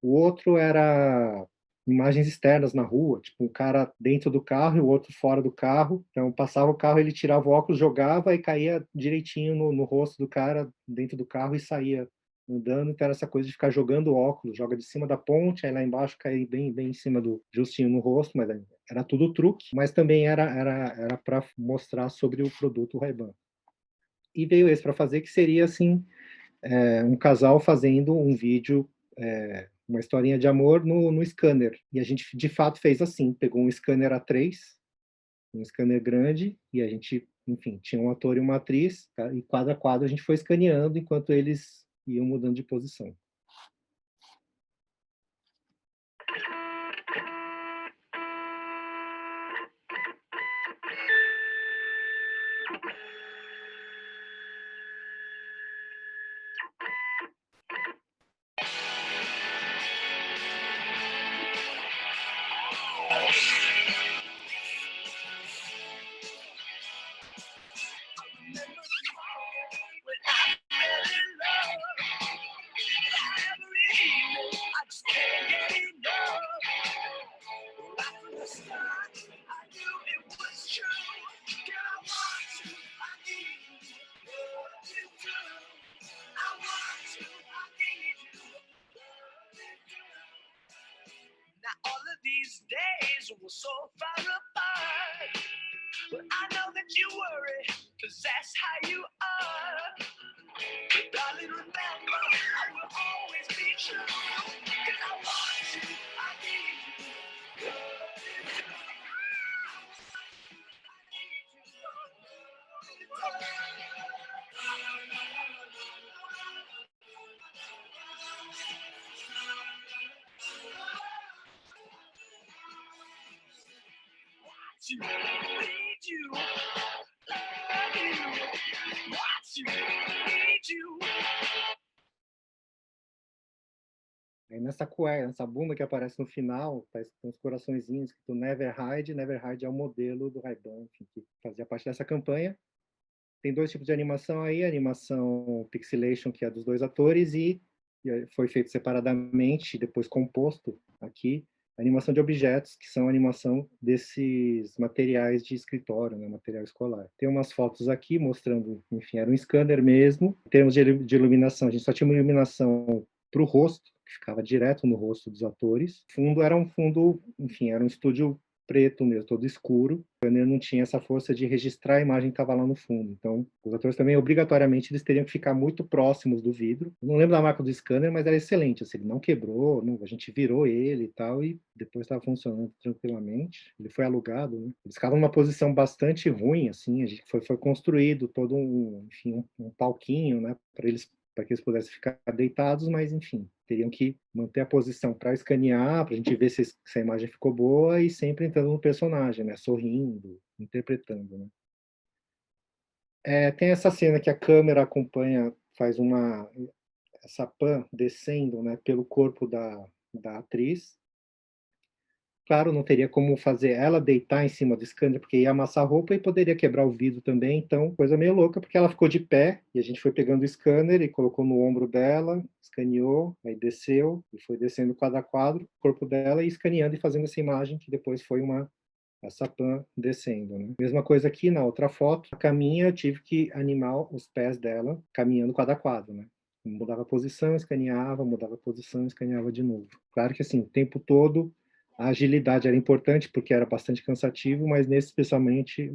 O outro era imagens externas na rua, tipo um cara dentro do carro e o outro fora do carro. Então passava o carro, ele tirava o óculos, jogava e caía direitinho no rosto do cara dentro do carro e saía andando. Então era essa coisa de ficar jogando o óculos, joga de cima da ponte, aí lá embaixo cai bem em cima do justinho no rosto, mas era tudo truque, mas também era para mostrar sobre o produto Ray-Ban. E veio esse para fazer, que seria assim, um casal fazendo um vídeo, uma historinha de amor no scanner. E a gente, de fato, fez assim, pegou um scanner A3, um scanner grande, e a gente, enfim, tinha um ator e uma atriz, tá? E quadro a quadro a gente foi escaneando enquanto eles iam mudando de posição. These days were so far apart, but I know that you worry, 'cause that's how you are. But darling, remember, I will always be true, 'cause I want you, I need you. You, need you, love you, watch you, need you. Aí nessa cueca, nessa bunda que aparece no final, tá, tem uns coraçõezinhos escrito Never Hide. Never Hide é o modelo do Ray-Ban, enfim, que fazia parte dessa campanha. Tem 2 tipos de animação aí, a animação pixelation, que é dos 2 atores, e foi feito separadamente, depois composto aqui, a animação de objetos, que são a animação desses materiais de escritório, né, material escolar. Tem umas fotos aqui mostrando, enfim, era um scanner mesmo. Em termos de iluminação, a gente só tinha uma iluminação para o rosto, que ficava direto no rosto dos atores. O fundo era um fundo, enfim, era um estúdio preto mesmo, todo escuro. O scanner não tinha essa força de registrar a imagem que estava lá no fundo. Então, os atores também, obrigatoriamente, eles teriam que ficar muito próximos do vidro. Eu não lembro da marca do scanner, mas era excelente. Assim, ele não quebrou, não, a gente virou ele e tal, e depois estava funcionando tranquilamente. Ele foi alugado, né? Eles ficavam numa posição bastante ruim, assim. A gente foi construído todo enfim, um palquinho, né, para que eles pudessem ficar deitados, mas, enfim, teriam que manter a posição para escanear, para a gente ver se a imagem ficou boa, e sempre entrando no personagem, né, sorrindo, interpretando, né. Tem essa cena que a câmera acompanha, faz essa pan descendo, né, pelo corpo da atriz. Claro, não teria como fazer ela deitar em cima do scanner, porque ia amassar a roupa e poderia quebrar o vidro também, então, coisa meio louca, porque ela ficou de pé, e a gente foi pegando o scanner e colocou no ombro dela, escaneou, aí desceu, e foi descendo quadro a quadro, o corpo dela, e escaneando e fazendo essa imagem, que depois foi essa pan descendo, né? Mesma coisa aqui na outra foto, a caminha, eu tive que animar os pés dela, caminhando quadro a quadro, né? Mudava a posição, escaneava, mudava a posição, escaneava de novo. Claro que, assim, o tempo todo, a agilidade era importante, porque era bastante cansativo, mas nesse, especialmente,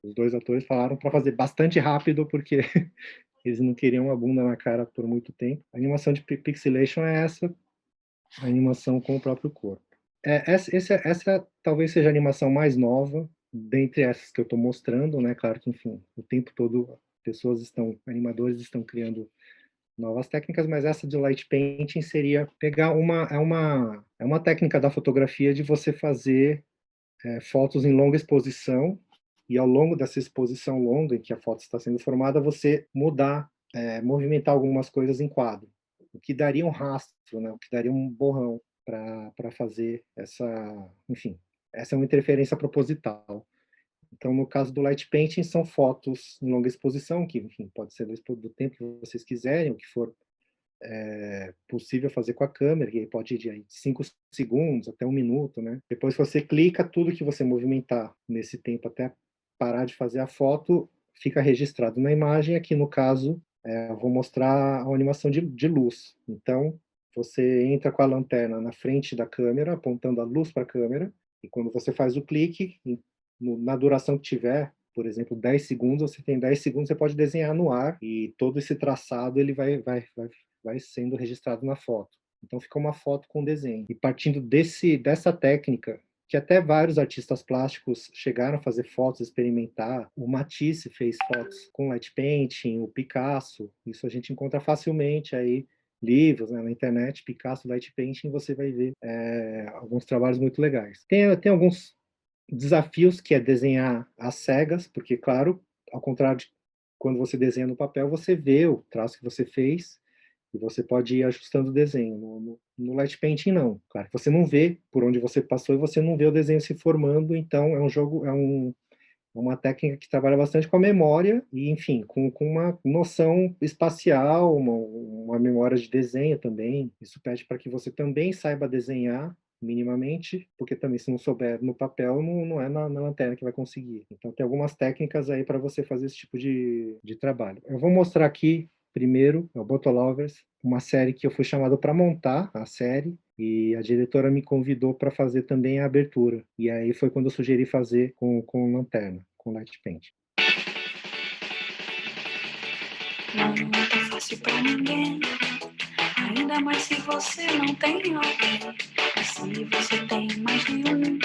os 2 atores falaram para fazer bastante rápido, porque eles não queriam a bunda na cara por muito tempo. A animação de pixelation é essa, a animação com o próprio corpo. Essa talvez seja a animação mais nova, dentre essas que eu estou mostrando, né? Claro que, enfim, o tempo todo animadores estão criando novas técnicas, mas essa de light painting seria pegar é uma técnica da fotografia de você fazer fotos em longa exposição, e ao longo dessa exposição longa em que a foto está sendo formada, você movimentar algumas coisas em quadro, o que daria um rastro, né, o que daria um borrão para fazer enfim, essa é uma interferência proposital. Então, no caso do light painting, são fotos em longa exposição, que, enfim, pode ser do tempo que vocês quiserem, o que for possível fazer com a câmera, que pode ir de 5 segundos até 1 minuto, né? Depois você clica, tudo que você movimentar nesse tempo até parar de fazer a foto, fica registrado na imagem. Aqui, no caso, eu vou mostrar a animação de luz. Então, você entra com a lanterna na frente da câmera, apontando a luz para a câmera, e quando você faz o clique, na duração que tiver, por exemplo, 10 segundos, você tem 10 segundos, você pode desenhar no ar, e todo esse traçado ele vai sendo registrado na foto. Então fica uma foto com desenho. E partindo dessa técnica, que até vários artistas plásticos chegaram a fazer fotos, experimentar. O Matisse fez fotos com light painting, o Picasso, isso a gente encontra facilmente aí, livros, né, na internet, Picasso, light painting, você vai ver alguns trabalhos muito legais. Tem alguns desafios, que é desenhar às cegas, porque, claro, ao contrário de quando você desenha no papel, você vê o traço que você fez, e você pode ir ajustando o desenho. No light painting, não. Claro, você não vê por onde você passou e você não vê o desenho se formando, então é uma técnica que trabalha bastante com a memória e, enfim, com uma noção espacial, uma memória de desenho também. Isso pede para que você também saiba desenhar minimamente, porque também, se não souber no papel, não é na lanterna que vai conseguir. Então tem algumas técnicas aí para você fazer esse tipo de trabalho. Eu vou mostrar aqui primeiro, é o Botolovers, uma série que eu fui chamado para montar a série, e a diretora me convidou para fazer também a abertura. E aí foi quando eu sugeri fazer com lanterna, com light paint. Não é tão fácil pra ninguém, ainda mais se você não tem alguém. E se você tem mais de um,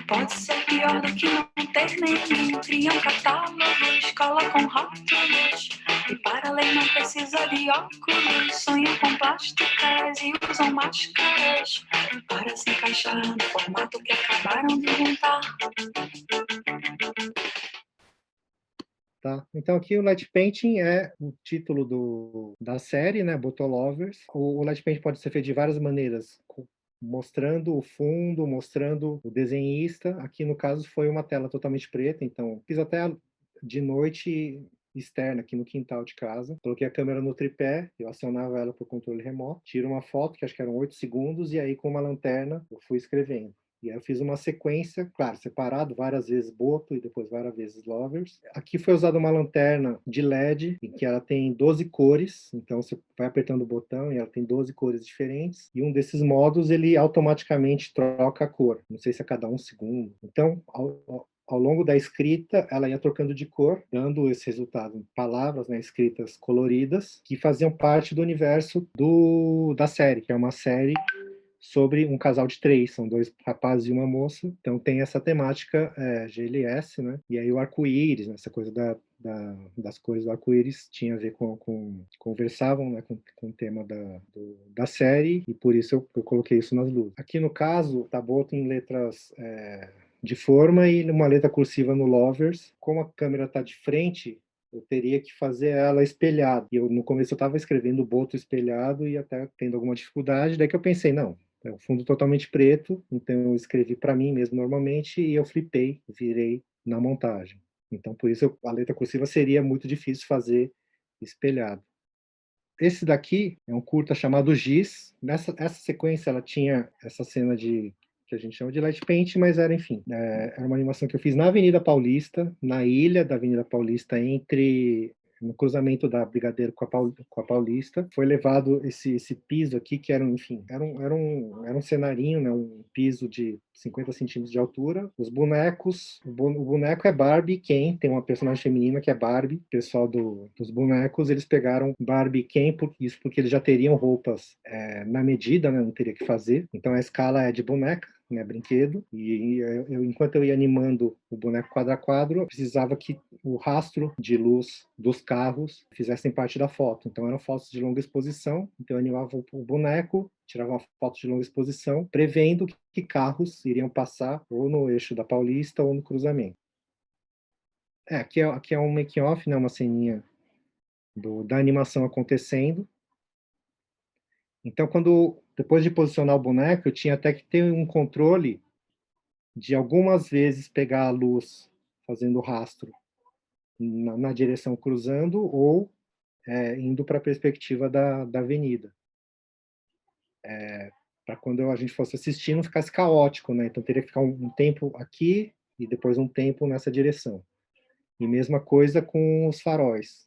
pode ser pior do que não ter nenhum. Criam catálogos, cola com rótulos, e para ler não precisa de óculos. Sonham com plásticas e usam máscaras para se encaixar no formato que acabaram de inventar. Tá? Então aqui o Light Painting é o título da série, né? Botolovers. O Light Painting pode ser feito de várias maneiras, mostrando o fundo, mostrando o desenhista. Aqui no caso foi uma tela totalmente preta, então fiz até de noite externa aqui no quintal de casa. Coloquei a câmera no tripé, eu acionava ela por controle remoto, tiro uma foto, que acho que eram 8 segundos, e aí com uma lanterna eu fui escrevendo. E aí eu fiz uma sequência, claro, separado, várias vezes Boto e depois várias vezes Lovers. Aqui foi usada uma lanterna de LED, em que ela tem 12 cores, então você vai apertando o botão e ela tem 12 cores diferentes. E um desses modos, ele automaticamente troca a cor, não sei se a cada 1 segundo. Então, ao longo da escrita, ela ia trocando de cor, dando esse resultado em palavras, né, escritas coloridas, que faziam parte do universo da série, que é uma série sobre um casal de 3, são 2 rapazes e uma moça, então tem essa temática GLS, né? E aí o arco-íris, né? Essa coisa das cores do arco-íris tinha a ver conversavam, né? com o tema da série, e por isso eu coloquei isso nas luzes. Aqui no caso, tá boto em letras de forma e uma letra cursiva no Lovers. Como a câmera está de frente, eu teria que fazer ela espelhada. E no começo eu estava escrevendo o boto espelhado e até tendo alguma dificuldade, daí que eu pensei, não, é um fundo totalmente preto, então eu escrevi para mim mesmo normalmente e eu flipei, virei na montagem. Então por isso a letra cursiva seria muito difícil fazer espelhado. Esse daqui é um curta chamado Giz. Essa sequência ela tinha essa cena que a gente chama de light paint, mas era, enfim, era uma animação que eu fiz na Avenida Paulista, na ilha da Avenida Paulista, no cruzamento da Brigadeiro com a Paulista. Foi levado esse piso aqui, que era um cenarinho, né, um piso de 50 centímetros de altura. Os bonecos, o boneco é Barbie Ken, tem uma personagem feminina que é Barbie. O pessoal dos bonecos, eles pegaram Barbie Ken, isso porque eles já teriam roupas na medida, né, não teria que fazer. Então a escala é de boneca, né, brinquedo, e enquanto eu ia animando o boneco quadro a quadro, eu precisava que o rastro de luz dos carros fizessem parte da foto. Então eram fotos de longa exposição, então eu animava o boneco, tirava uma foto de longa exposição, prevendo que carros iriam passar ou no eixo da Paulista ou no cruzamento. Aqui é um making-off, né, uma ceninha da animação acontecendo. Então, depois de posicionar o boneco, eu tinha até que ter um controle de algumas vezes pegar a luz fazendo rastro na direção cruzando ou indo para a perspectiva da avenida. Para quando a gente fosse assistir não ficasse caótico, né? Então teria que ficar um tempo aqui e depois um tempo nessa direção. E mesma coisa com os faróis.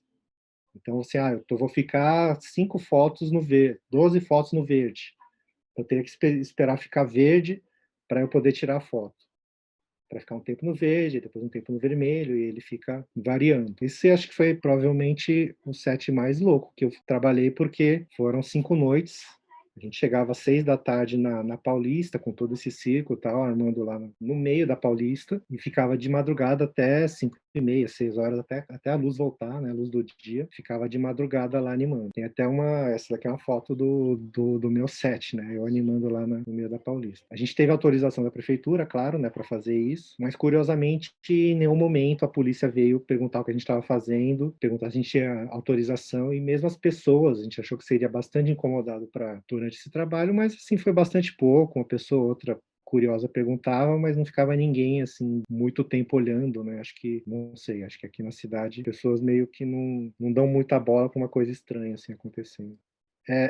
Então, assim, eu vou ficar 5 fotos no verde, 12 fotos no verde. Eu teria que esperar ficar verde para eu poder tirar a foto. Para ficar um tempo no verde, depois um tempo no vermelho, e ele fica variando. Esse acho que foi provavelmente o set mais louco que eu trabalhei, porque foram 5 noites. A gente chegava às 6 da tarde na Paulista, com todo esse circo e tal, armando lá no meio da Paulista, e ficava de madrugada até 5h30, 6 horas, até a luz voltar, né, a luz do dia, ficava de madrugada lá animando. Tem até essa daqui é uma foto do meu set, né, eu animando lá no meio da Paulista. A gente teve autorização da prefeitura, claro, né, para fazer isso, mas curiosamente, em nenhum momento a polícia veio perguntar o que a gente estava fazendo, perguntar se a gente tinha autorização, e mesmo as pessoas, a gente achou que seria bastante incomodado durante esse trabalho, mas assim foi bastante pouco, uma pessoa ou outra curiosa perguntava, mas não ficava ninguém assim muito tempo olhando, né? Acho que, não sei, acho que aqui na cidade pessoas meio que não dão muita bola para uma coisa estranha assim acontecendo.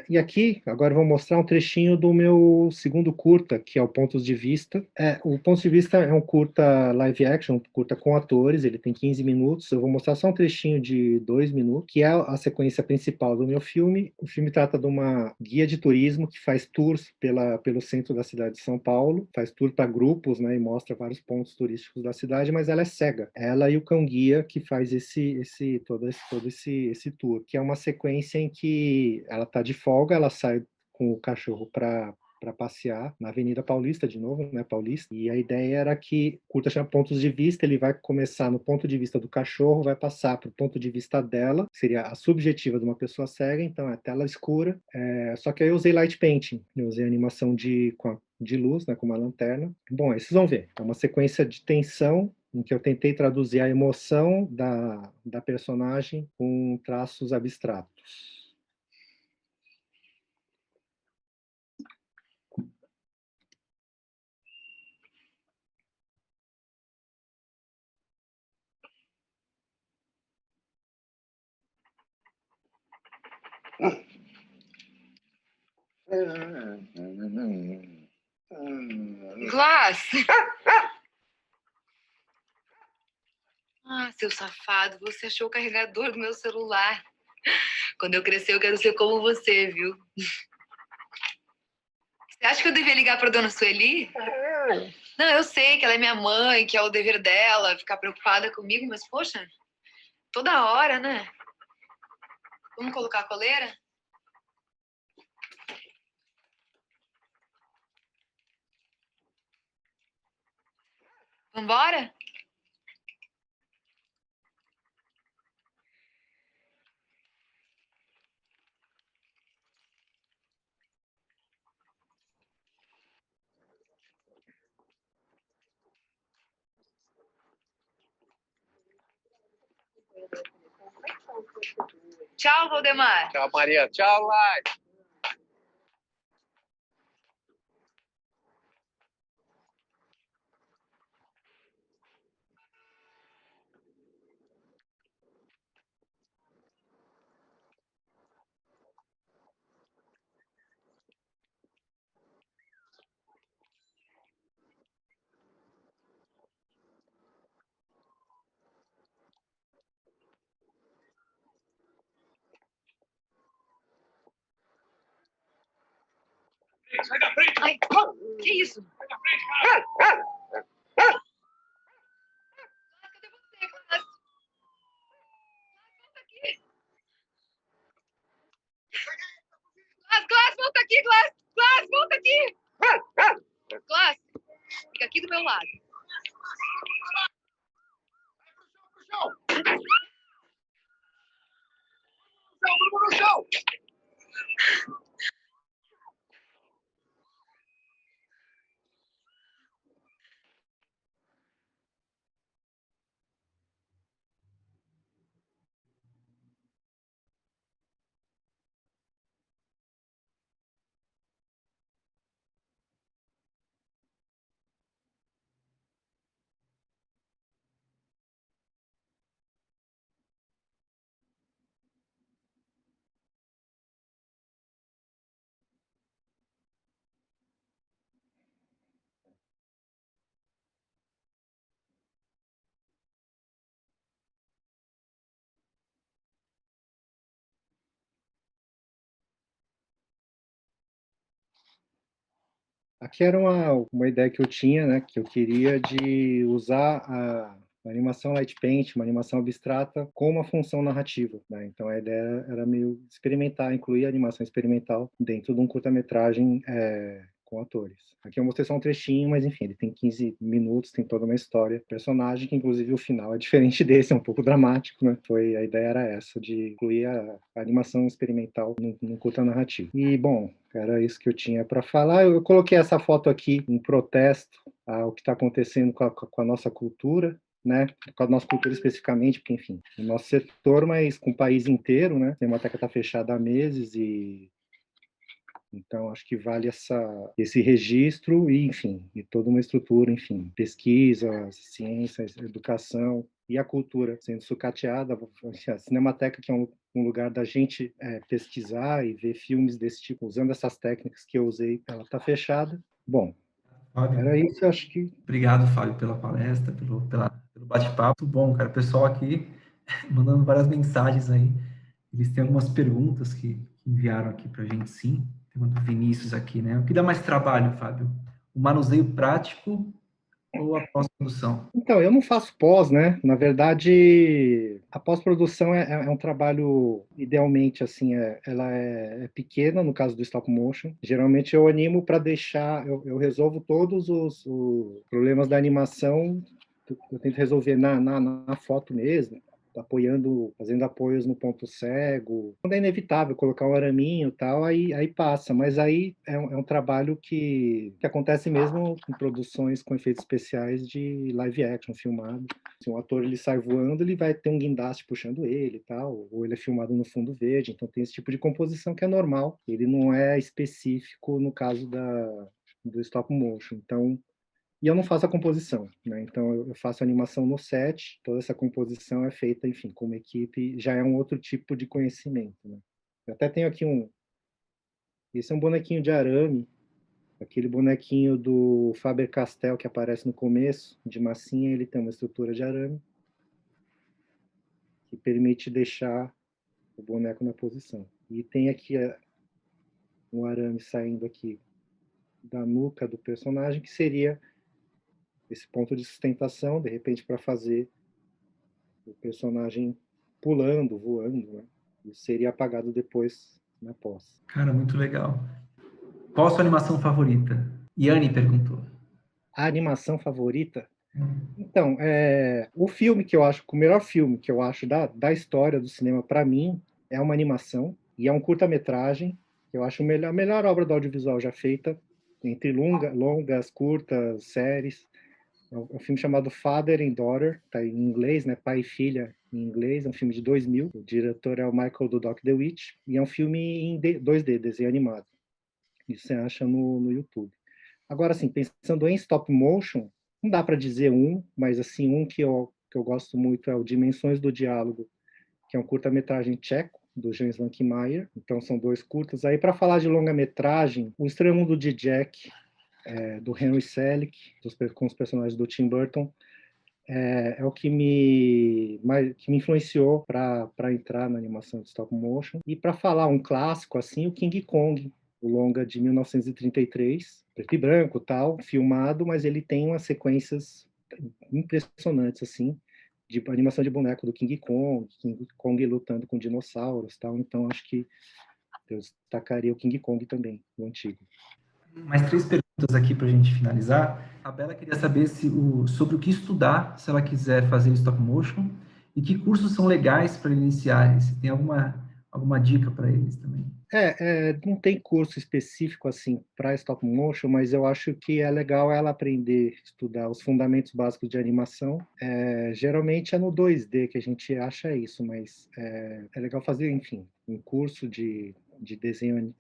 E aqui, agora eu vou mostrar um trechinho do meu segundo curta, que é o Pontos de Vista. O Pontos de Vista é um curta live action, um curta com atores, ele tem 15 minutos. Eu vou mostrar só um trechinho de 2 minutos, que é a sequência principal do meu filme. O filme trata de uma guia de turismo que faz tours pelo centro da cidade de São Paulo, faz tour para grupos, né, e mostra vários pontos turísticos da cidade, mas ela é cega. Ela e o cão-guia que faz todo esse tour, que é uma sequência em que ela está de folga, ela sai com o cachorro para passear na Avenida Paulista, de novo, né, Paulista, e a ideia era que o curta chama Pontos de Vista, ele vai começar no ponto de vista do cachorro, vai passar para o ponto de vista dela, que seria a subjetiva de uma pessoa cega, então é tela escura, só que aí eu usei light painting, eu usei animação de luz, né, com uma lanterna. Bom, aí vocês vão ver, é uma sequência de tensão em que eu tentei traduzir a emoção da personagem com traços abstratos. Glass! Ah, seu safado, você achou o carregador do meu celular. Quando eu crescer, eu quero ser como você, viu? Você acha que eu devia ligar para dona Sueli? Não, eu sei que ela é minha mãe, que é o dever dela ficar preocupada comigo, mas, poxa, toda hora, né? Vamos colocar a coleira? Vambora? Tchau, Valdemar. Tchau, Maria. Tchau, Lai. Sai da frente! Ai, que isso? Sai da frente, cara! Cadê você, Glass? Volta aqui. Glass, volta aqui, Glass! Glass, volta aqui! Glass, fica aqui do meu lado. No chão! Aqui era uma ideia que eu tinha, né, que eu queria de usar a animação light paint, uma animação abstrata, com uma função narrativa, né? Então a ideia era meio experimentar, incluir a animação experimental dentro de um curta-metragem com atores. Aqui eu mostrei só um trechinho, mas enfim, ele tem 15 minutos, tem toda uma história, personagem que inclusive o final é diferente desse, é um pouco dramático, né? A ideia era essa, de incluir a animação experimental num curta narrativo. E, bom, era isso que eu tinha para falar. Eu coloquei essa foto aqui em protesto ao que está acontecendo com a nossa cultura, né, com a nossa cultura especificamente, porque, enfim, o nosso setor, mas com o país inteiro, né, a Cinemateca está fechada há meses e então acho que vale esse registro e, enfim, e toda uma estrutura, enfim, pesquisa, ciências, educação e a cultura sendo sucateada. A Cinemateca, que é um lugar da gente pesquisar e ver filmes desse tipo, usando essas técnicas que eu usei, ela está fechada. Bom, Fábio, era isso, eu acho que... obrigado, Fábio, pela palestra, pelo bate-papo. Muito bom, cara. O pessoal aqui mandando várias mensagens aí. Eles têm algumas perguntas que enviaram aqui para a gente, sim. Tem uma do Vinícius aqui, né? O que dá mais trabalho, Fábio? O manuseio prático ou a pós-produção? Então, eu não faço pós, né? Na verdade, a pós-produção é um trabalho, idealmente, assim, ela é pequena, no caso do stop motion. Geralmente eu animo para deixar, eu resolvo todos os problemas da animação, eu tento resolver na foto mesmo. apoiando, fazendo apoios no ponto cego. Quando é inevitável colocar um araminho e tal, aí passa. Mas aí é um trabalho que acontece mesmo em produções com efeitos especiais de live action, filmado. Se um ator ele sai voando, ele vai ter um guindaste puxando ele e tal, ou ele é filmado no fundo verde, então tem esse tipo de composição que é normal. Ele não é específico no caso do stop motion. Então, e eu não faço a composição, né? Então eu faço a animação no set, toda essa composição é feita, enfim, com uma equipe, já é um outro tipo de conhecimento, né? Eu até tenho aqui esse é um bonequinho de arame, aquele bonequinho do Faber-Castell que aparece no começo, de massinha, ele tem uma estrutura de arame que permite deixar o boneco na posição. E tem aqui um arame saindo aqui da nuca do personagem, que seria esse ponto de sustentação, de repente, para fazer o personagem pulando, voando, né? Isso seria apagado depois na pós. Cara, muito legal. Qual a sua animação favorita? Yanni perguntou. A animação favorita? Então, o filme que eu acho, o melhor filme que eu acho da história do cinema, para mim, é uma animação, e é um curta-metragem, que eu acho a melhor obra do audiovisual já feita, entre longas, curtas, séries. É um filme chamado Father and Daughter, tá em inglês, né? Pai e Filha em inglês, é um filme de 2000. O diretor é o Michael Dudok DeWitt, e é um filme em 2D, desenho animado. Isso você acha no YouTube. Agora, assim, pensando em stop motion, não dá para dizer mas assim, que eu gosto muito é o Dimensões do Diálogo, que é um curta-metragem tcheco, do Jan Slankemeyer. Então, são 2 curtas. Aí, para falar de longa-metragem, O Estranho Mundo de Jack, do Henry Selick, com os personagens do Tim Burton, é o que me influenciou para entrar na animação de stop motion. E para falar um clássico, assim, o King Kong, o longa de 1933, preto e branco, tal, filmado, mas ele tem umas sequências impressionantes, assim, de animação de boneco do King Kong lutando com dinossauros, tal. Então, acho que eu destacaria o King Kong também, o antigo. Mais 3 perguntas aqui para a gente finalizar. A Bela queria saber sobre o que estudar, se ela quiser fazer stop motion, e que cursos são legais para iniciar. Se tem alguma dica para eles também. Não tem curso específico assim para stop motion, mas eu acho que é legal ela aprender a estudar os fundamentos básicos de animação. Geralmente é no 2D que a gente acha isso, mas é legal fazer, enfim, um curso de desenho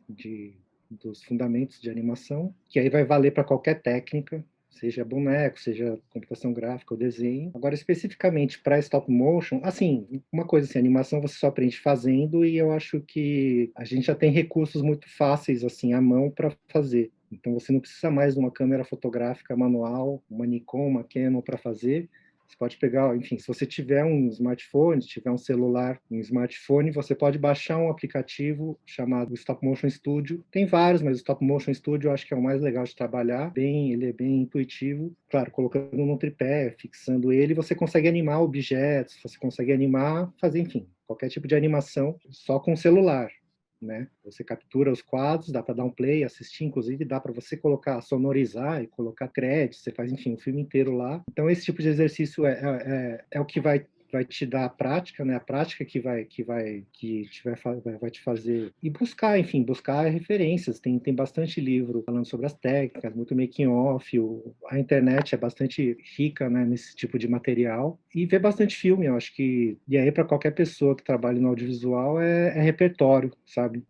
dos fundamentos de animação, que aí vai valer para qualquer técnica, seja boneco, seja computação gráfica ou desenho. Agora, especificamente para stop motion, assim, uma coisa assim, animação você só aprende fazendo, e eu acho que a gente já tem recursos muito fáceis, assim, à mão para fazer. Então, você não precisa mais de uma câmera fotográfica manual, uma Nikon, uma Canon para fazer. Você pode pegar, enfim, se você tiver um smartphone, se tiver um celular, um smartphone, você pode baixar um aplicativo chamado Stop Motion Studio. Tem vários, mas o Stop Motion Studio eu acho que é o mais legal de trabalhar. Ele é bem intuitivo. Claro, colocando no tripé, fixando ele, você consegue animar objetos, você consegue fazer, enfim, qualquer tipo de animação só com o celular, né? Você captura os quadros, dá para dar um play, assistir, inclusive dá para você sonorizar e colocar créditos, você faz, enfim, o filme inteiro lá. Então esse tipo de exercício é o que vai te dar a prática, né? A prática que vai te fazer e buscar referências. Tem bastante livro falando sobre as técnicas, muito making off. A internet é bastante rica, né, nesse tipo de material, e ver bastante filme. Eu acho que, e aí, para qualquer pessoa que trabalhe no audiovisual, é repertório, sabe?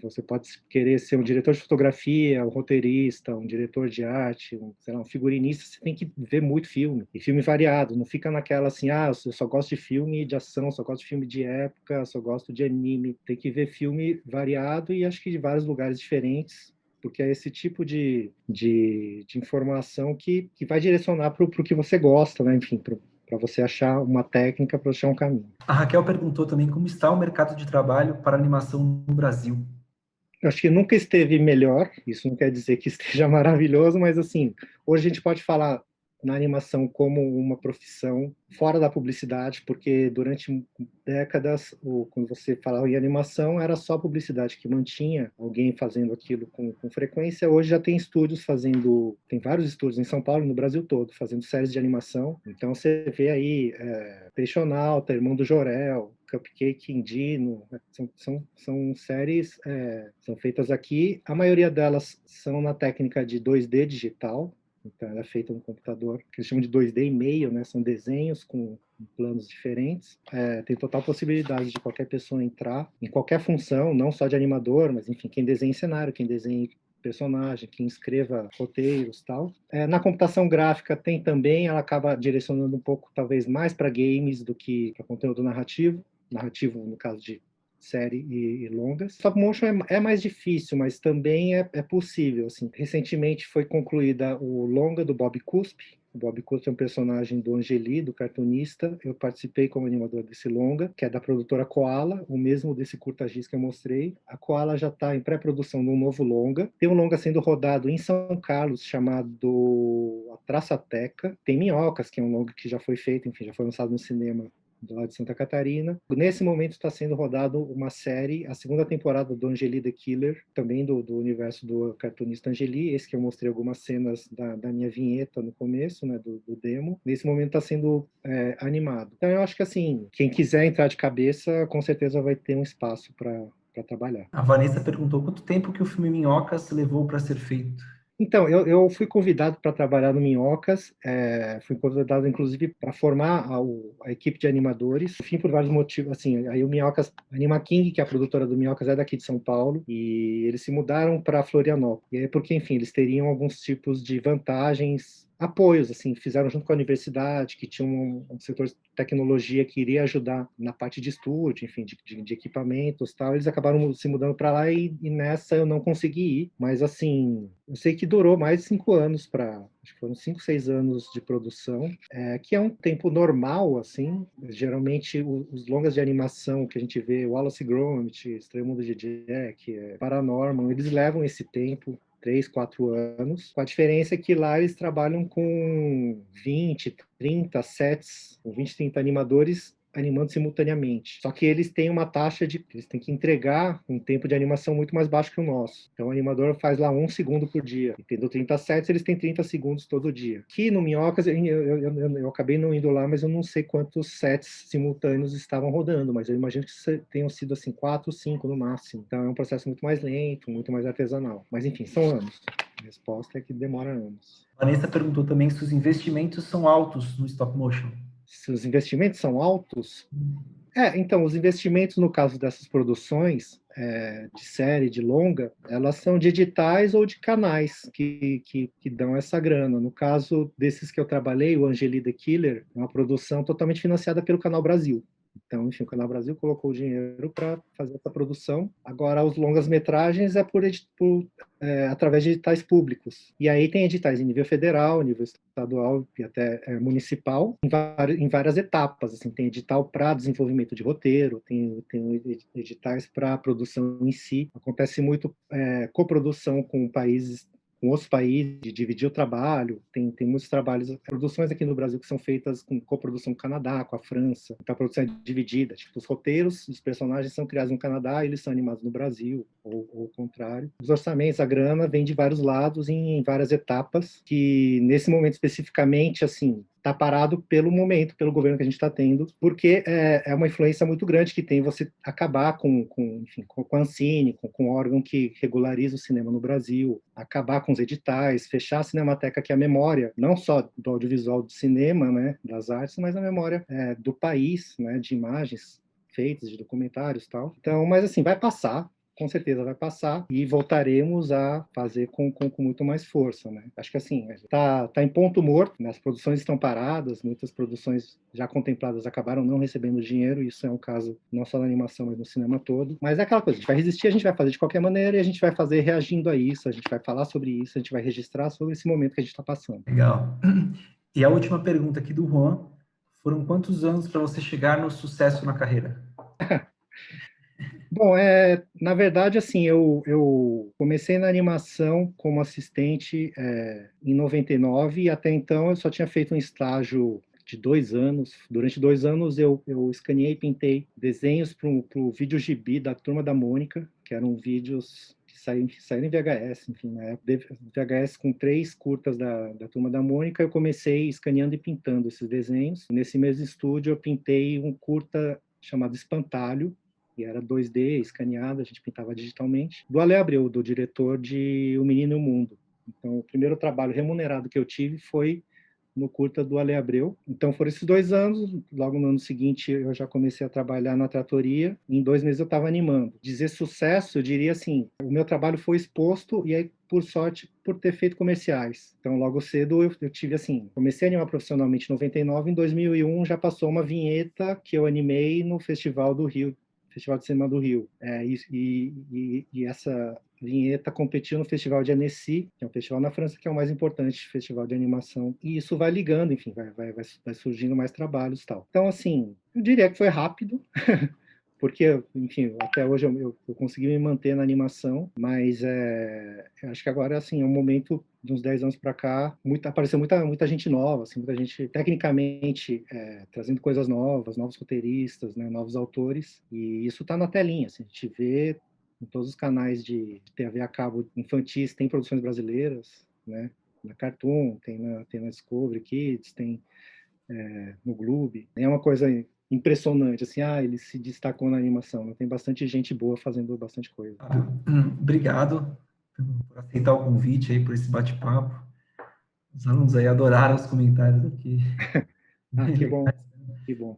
Você pode querer ser um diretor de fotografia, um roteirista, um diretor de arte, um figurinista. Você tem que ver muito filme, e filme variado. Não fica naquela assim, eu só gosto de filme de ação, só gosto de filme de época, só gosto de anime. Tem que ver filme variado, e acho que de vários lugares diferentes, porque é esse tipo de informação que vai direcionar para o que você gosta, né? Enfim, para você achar uma técnica, para achar um caminho. A Raquel perguntou também como está o mercado de trabalho para animação no Brasil. Eu acho que nunca esteve melhor, isso não quer dizer que esteja maravilhoso, mas assim, hoje a gente pode falar na animação como uma profissão fora da publicidade, porque durante décadas, quando você falava em animação, era só publicidade que mantinha alguém fazendo aquilo com frequência. Hoje já tem estúdios fazendo, tem vários estúdios em São Paulo e no Brasil todo, fazendo séries de animação. Então você vê aí Peixonauta, Irmão do Jorel, Cupcake Indino, são séries, são feitas aqui. A maioria delas são na técnica de 2D digital, então ela é feita no computador, que eles chamam de 2D e meio, né? São desenhos com planos diferentes. Tem total possibilidade de qualquer pessoa entrar em qualquer função, não só de animador, mas enfim, quem desenha cenário, quem desenha personagem, quem escreva roteiros, tal. Na computação gráfica tem também, ela acaba direcionando um pouco, talvez, mais para games do que para conteúdo narrativo no caso de série e longas. Stop motion é mais difícil, mas também é possível. Assim. Recentemente foi concluída o longa do Bob Cuspe. O Bob Cuspe é um personagem do Angeli, do cartunista. Eu participei como animador desse longa, que é da produtora Koala, o mesmo desse curta-giz que eu mostrei. A Koala já está em pré-produção de um novo longa. Tem um longa sendo rodado em São Carlos, chamado A Traçateca. Tem Minhocas, que é um longa que já foi feito, enfim, já foi lançado no cinema do lado de Santa Catarina. Nesse momento está sendo rodado uma série, a segunda temporada do Angeli the Killer, também do universo do cartunista Angeli, esse que eu mostrei algumas cenas da minha vinheta no começo, né, do demo. Nesse momento está sendo animado. Então eu acho que assim, quem quiser entrar de cabeça, com certeza vai ter um espaço para trabalhar. A Vanessa perguntou quanto tempo que o filme Minhocas levou para ser feito. Então, eu fui convidado para trabalhar no Minhocas, fui convidado, inclusive, para formar a equipe de animadores, enfim, por vários motivos, assim, aí o Minhocas, a Anima King, que é a produtora do Minhocas, é daqui de São Paulo, e eles se mudaram para Florianópolis, e aí porque, enfim, eles teriam alguns tipos de vantagens, apoios, assim, fizeram junto com a universidade, que tinha um setor de tecnologia que iria ajudar na parte de estúdio, enfim, de equipamentos, tal. Eles acabaram se mudando para lá e nessa eu não consegui ir, mas assim, eu sei que durou mais de 5 anos acho que foram 5, 6 anos de produção, que é um tempo normal, assim. Geralmente os longas de animação que a gente vê, Wallace e Gromit, Estranho Mundo de Jack, Paranorman, eles levam esse tempo, 3, 4 anos. A diferença é que lá eles trabalham com 20, 30 sets, com 20, 30 animadores animando simultaneamente. Só que eles têm uma taxa eles têm que entregar um tempo de animação muito mais baixo que o nosso. Então o animador faz lá 1 segundo por dia. E tendo 30 sets, eles têm 30 segundos todo dia. Aqui no Minhocas, eu acabei não indo lá, mas eu não sei quantos sets simultâneos estavam rodando, mas eu imagino que tenham sido assim 4, 5 no máximo. Então é um processo muito mais lento, muito mais artesanal. Mas enfim, são anos. A resposta é que demora anos. Vanessa perguntou também se os investimentos são altos no stop motion. Se os investimentos são altos? Então, os investimentos, no caso dessas produções de série, de longa, elas são de editais ou de canais que dão essa grana. No caso desses que eu trabalhei, o Angeli the Killer, é uma produção totalmente financiada pelo Canal Brasil. Então, enfim, o Canal Brasil colocou o dinheiro para fazer essa produção. Agora, os longas-metragens é através de editais públicos. E aí tem editais em nível federal, nível estadual e até municipal, em várias etapas. Assim, tem edital para desenvolvimento de roteiro, tem editais para produção em si. Acontece muito coprodução com outros países, de dividir o trabalho. Tem muitos trabalhos, produções aqui no Brasil que são feitas com coprodução com o Canadá, com a França. Então a produção é dividida. Tipo, os roteiros dos personagens são criados no Canadá e eles são animados no Brasil, ou o contrário. Os orçamentos, a grana vem de vários lados, em várias etapas, que nesse momento especificamente, assim, está parado pelo governo que a gente está tendo, porque é uma influência muito grande que tem você acabar com a Ancine, com o órgão que regulariza o cinema no Brasil, acabar com os editais, fechar a Cinemateca, que é a memória, não só do audiovisual do cinema, né, das artes, mas a memória do país, né, de imagens feitas, de documentários e tal. Então, mas assim, vai passar, com certeza vai passar, e voltaremos a fazer com muito mais força, né? Acho que assim, tá em ponto morto, né? As produções estão paradas, muitas produções já contempladas acabaram não recebendo dinheiro, isso é um caso não só na animação, mas no cinema todo. Mas é aquela coisa, a gente vai resistir, a gente vai fazer de qualquer maneira, e a gente vai fazer reagindo a isso, a gente vai falar sobre isso, a gente vai registrar sobre esse momento que a gente está passando. Legal. E a última pergunta aqui do Juan, foram quantos anos para você chegar no sucesso na carreira? Bom, na verdade, assim, eu comecei na animação como assistente em 99 e até então eu só tinha feito um estágio de 2 anos. Durante 2 anos eu escaneei e pintei desenhos para o vídeo gibi da Turma da Mônica, que eram vídeos que saíram em VHS, enfim, na época, VHS com 3 curtas da Turma da Mônica. Eu comecei escaneando e pintando esses desenhos. Nesse mesmo estúdio eu pintei um curta chamado Espantalho, que era 2D, escaneado, a gente pintava digitalmente, do Ale Abreu, do diretor de O Menino e o Mundo. Então, o primeiro trabalho remunerado que eu tive foi no curta do Ale Abreu. Então, foram esses 2 anos. Logo no ano seguinte, eu já comecei a trabalhar na tratoria. Em 2 meses, eu estava animando. Dizer sucesso, eu diria assim, o meu trabalho foi exposto e aí, por sorte, por ter feito comerciais. Então, logo cedo, eu tive assim, comecei a animar profissionalmente em 99, em 2001 já passou uma vinheta que eu animei no Festival do Rio, Festival de Cinema do Rio. E essa vinheta competiu no Festival de Annecy, que é um festival na França, que é o mais importante festival de animação. E isso vai ligando, enfim, vai surgindo mais trabalhos e tal. Então, assim, eu diria que foi rápido, porque, enfim, até hoje eu consegui me manter na animação, mas eu acho que agora, assim, é um momento de uns 10 anos para cá, apareceu muita gente nova, assim, muita gente tecnicamente trazendo coisas novas, novos roteiristas, né, novos autores, e isso está na telinha, assim, a gente vê em todos os canais de TV a cabo infantis, tem produções brasileiras, né, na Cartoon, tem na Discovery Kids, tem no Globo, é uma coisa impressionante, assim, ele se destacou na animação, né? Tem bastante gente boa fazendo bastante coisa. Obrigado por aceitar o convite aí, por esse bate-papo. Os alunos aí adoraram os comentários aqui. Que bom, que bom.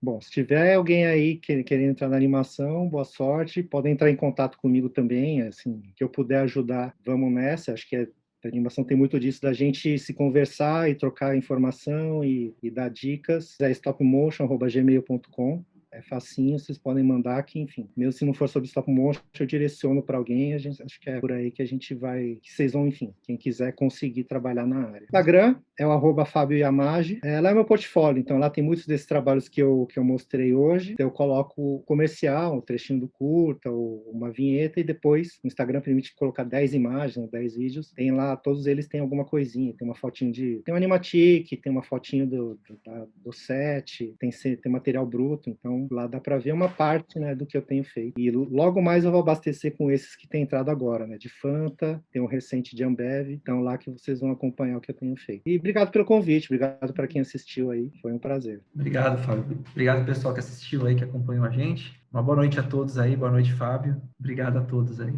Bom, se tiver alguém aí querendo entrar na animação, boa sorte. Podem entrar em contato comigo também, assim, que eu puder ajudar, vamos nessa. Acho que a animação tem muito disso, da gente se conversar e trocar informação e dar dicas. É stopmotion@gmail.com. É facinho, vocês podem mandar aqui, enfim. Mesmo se não for sobre stop motion, eu direciono para alguém. Acho que é por aí que a gente vai, que vocês vão, enfim, quem quiser conseguir trabalhar na área. Instagram é o @Fábio Yamagi. Lá é meu portfólio, então lá tem muitos desses trabalhos que eu mostrei hoje. Eu coloco comercial, um trechinho do curta, ou uma vinheta, e depois o Instagram permite colocar 10 imagens, 10 vídeos. Tem lá, todos eles têm alguma coisinha. Tem uma fotinho tem um animatic, tem uma fotinho do set, tem material bruto, então lá dá para ver uma parte, né, do que eu tenho feito. E logo mais eu vou abastecer com esses que tem entrado agora, né, de Fanta, tem um recente de Ambev, então lá que vocês vão acompanhar o que eu tenho feito. E obrigado pelo convite, obrigado para quem assistiu aí, foi um prazer. Obrigado, Fábio. Obrigado, pessoal que assistiu aí, que acompanhou a gente. Uma boa noite a todos aí, boa noite, Fábio. Obrigado a todos aí.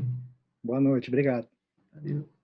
Boa noite, obrigado. Valeu.